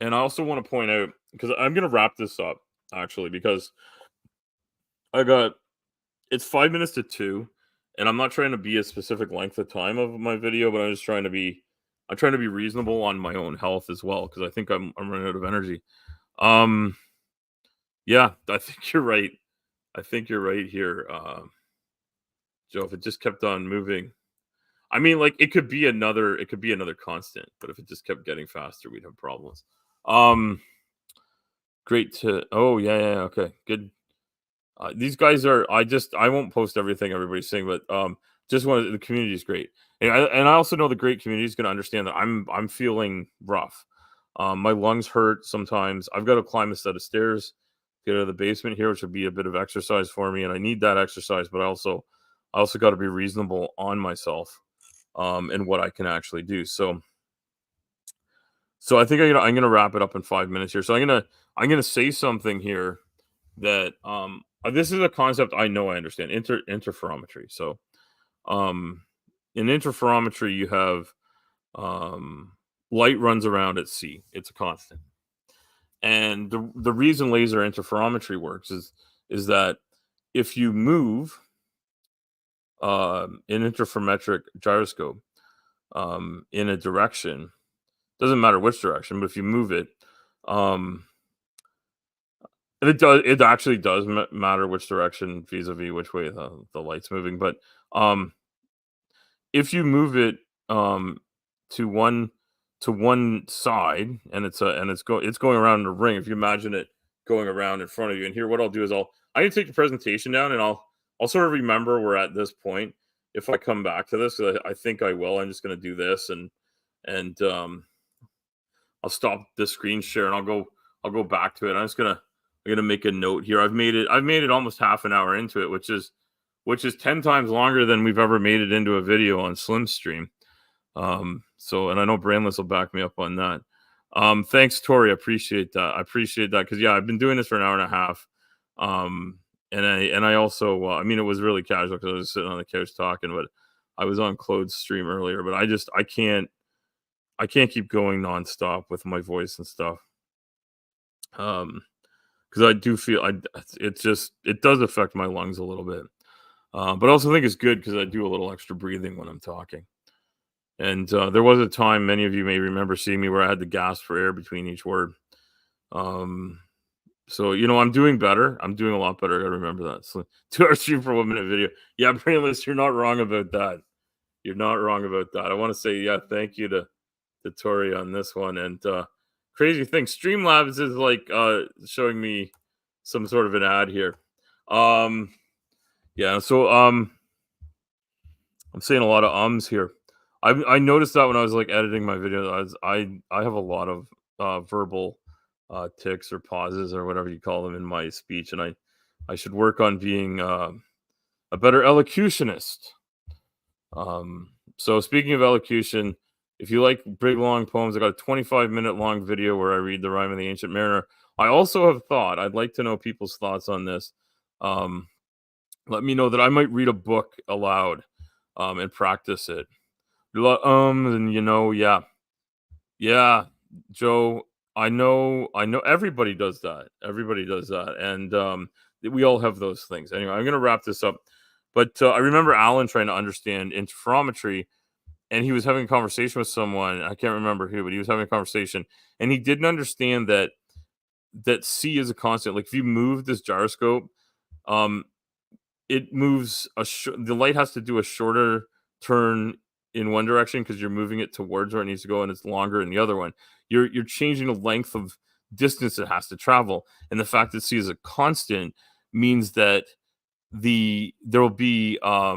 And I also want to point out, because I'm going to wrap this up actually, because it's 5 minutes to 2, and I'm not trying to be a specific length of time of my video, but I'm just trying to be reasonable on my own health as well, because I think I'm running out of energy. Yeah, I think you're right. I think you're right here, Joe. If it just kept on moving, I mean, like it could be another constant, but if it just kept getting faster, we'd have problems. Great to. Oh yeah, okay, good. These guys are. I won't post everything everybody's saying, but the community is great, and I also know the great community is going to understand that I'm feeling rough. My lungs hurt sometimes. I've got to climb a set of stairs, get out of the basement here, which would be a bit of exercise for me, and I need that exercise. But I also got to be reasonable on myself, and what I can actually do. So I think I'm gonna wrap it up in 5 minutes here. So I'm gonna say something here that this is a concept I know I understand, interferometry. So in interferometry you have light runs around at C. It's a constant. And the reason laser interferometry works is that if you move an interferometric gyroscope in a direction, doesn't matter which direction, but if you move it, it actually does matter which direction vis-a-vis which way the light's moving. But if you move it to one side, and it's going around in a ring. If you imagine it going around in front of you, and here what I'll do is I need to take the presentation down, and I'll sort of remember we're at this point. If I come back to this, I think I will. I'm just going to do this, and I'll stop the screen share, and I'll go back to it. I'm gonna make a note here. I've made it almost half an hour into it, which is 10 times longer than we've ever made it into a video on Slim Stream. So, and I know Brandless will back me up on that. Thanks, Tori. I appreciate that. Because yeah, I've been doing this for an hour and a half. And I also, I mean, it was really casual because I was sitting on the couch talking, but I was on Claude's stream earlier. But I can't keep going nonstop with my voice and stuff. Because I do feel it does affect my lungs a little bit. But I also think it's good because I do a little extra breathing when I'm talking. And there was a time, many of you may remember seeing me, where I had to gasp for air between each word. So, I'm doing better. I'm doing a lot better. I gotta remember that. So 2 hours stream for 1 minute video. Yeah, Brainless, you're not wrong about that. You're not wrong about that. I want to say, yeah, thank you to Tori on this one. And crazy thing, Streamlabs is like showing me some sort of an ad here. Yeah, so I'm saying a lot of ums here. I noticed that when I was like editing my video, I have a lot of verbal tics or pauses or whatever you call them in my speech, and I should work on being a better elocutionist. So speaking of elocution, if you like big long poems, I got a 25-minute long video where I read the Rime of the Ancient Mariner. I also have thought, I'd like to know people's thoughts on this. Let me know that I might read a book aloud and practice it. And yeah, Joe, I know everybody does that. And we all have those things. Anyway, I'm gonna wrap this up. But I remember Alan trying to understand interferometry, and he was having a conversation with someone. I can't remember who, but he was having a conversation, and he didn't understand that C is a constant. Like if you move this gyroscope, it moves the light has to do a shorter turn in one direction because you're moving it towards where it needs to go, and it's longer in the other one. You're changing the length of distance it has to travel, and the fact that C is a constant means that there will be what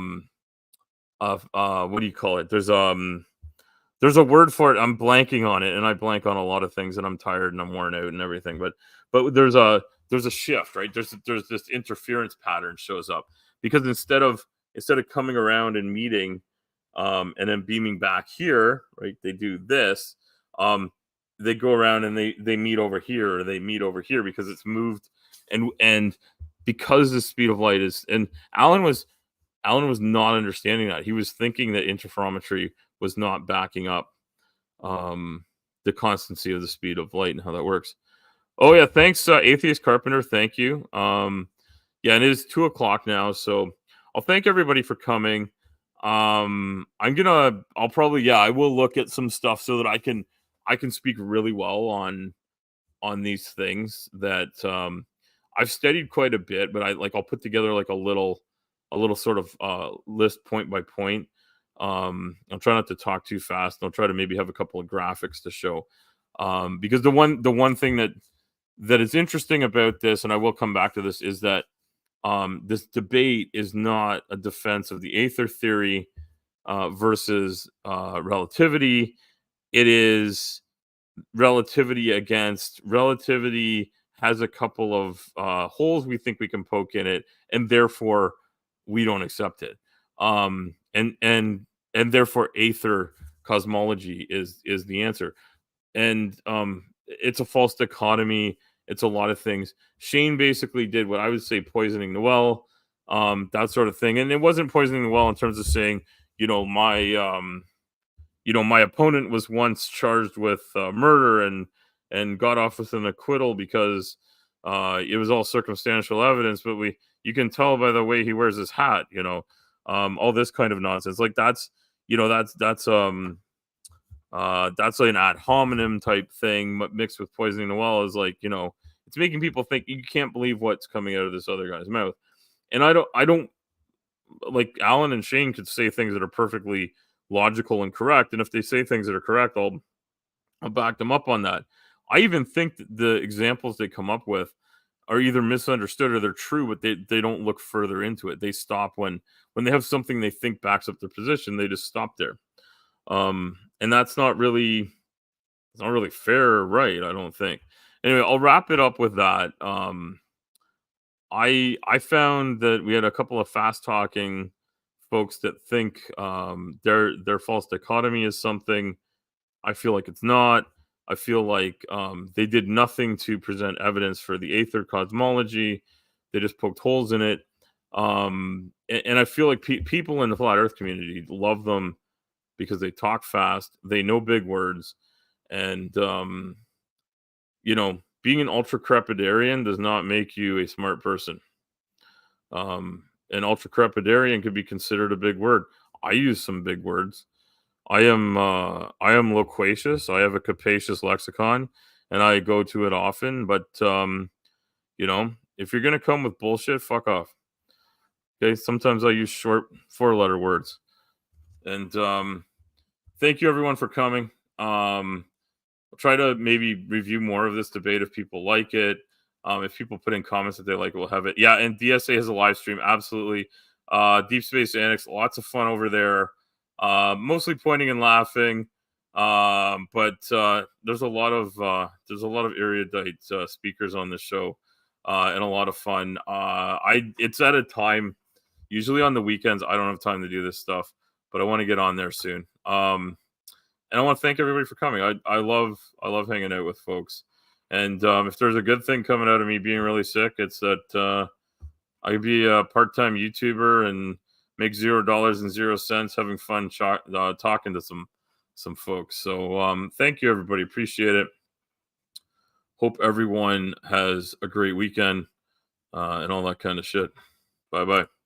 do you call it? There's a word for it. I'm blanking on it, and I blank on a lot of things, and I'm tired and I'm worn out and everything. But there's a shift, right? There's this interference pattern shows up because instead of coming around and meeting, and then beaming back here, right? They do this. They go around and they meet over here, or they meet over here because it's moved, and because the speed of light is. And Alan was not understanding that. He was thinking that interferometry was not backing up the constancy of the speed of light and how that works. Oh yeah, thanks, Atheist Carpenter. Thank you. Yeah, and it is 2:00 now, so I'll thank everybody for coming. I will look at some stuff so that I can speak really well on these things that I've studied quite a bit, but I'll put together like a little sort of list point by point. I'll try not to talk too fast. I'll try to maybe have a couple of graphics to show. Because the one thing that is interesting about this, and I will come back to this, is that this debate is not a defense of the Aether theory versus relativity. It is relativity against relativity has a couple of holes we think we can poke in it, and therefore we don't accept it. And therefore Aether cosmology is the answer. And it's a false dichotomy. It's a lot of things. Shane basically did what I would say poisoning the well, that sort of thing. And it wasn't poisoning the well in terms of saying, my opponent was once charged with murder and got off with an acquittal because it was all circumstantial evidence. But you can tell by the way he wears his hat, all this kind of nonsense. Like that's like an ad hominem type thing mixed with poisoning the well is like, it's making people think you can't believe what's coming out of this other guy's mouth. And I don't like Alan and Shane could say things that are perfectly logical and correct. And if they say things that are correct, I'll back them up on that. I even think that the examples they come up with are either misunderstood or they're true, but they don't look further into it. They stop when they have something they think backs up their position, they just stop there. And that's not really fair or right, I don't think. Anyway, I'll wrap it up with that. I found that we had a couple of fast talking folks that think their false dichotomy is something. I feel like it's not. I feel like they did nothing to present evidence for the Aether cosmology. They just poked holes in it. And I feel like people in the flat Earth community love them because they talk fast, they know big words, and you know, being an ultra crepidarian does not make you a smart person. An ultra crepidarian could be considered a big word. I use some big words. I am loquacious. I have a capacious lexicon, and I go to it often. But you know, if you're gonna come with bullshit, fuck off. Okay. Sometimes I use short 4-letter words. And thank you everyone for coming. I'll try to maybe review more of this debate if people like it. If people put in comments that they like it, we'll have it. Yeah, and DSA has a live stream. Absolutely. Deep Space Annex, lots of fun over there. Mostly pointing and laughing. But there's a lot of erudite speakers on the show, and a lot of fun. It's at a time, usually on the weekends. I don't have time to do this stuff, but I want to get on there soon. And I want to thank everybody for coming. I love hanging out with folks. And if there's a good thing coming out of me being really sick, it's that I could be a part-time YouTuber and make $0.00 having fun talking to some folks. So thank you, everybody. Appreciate it. Hope everyone has a great weekend and all that kind of shit. Bye-bye.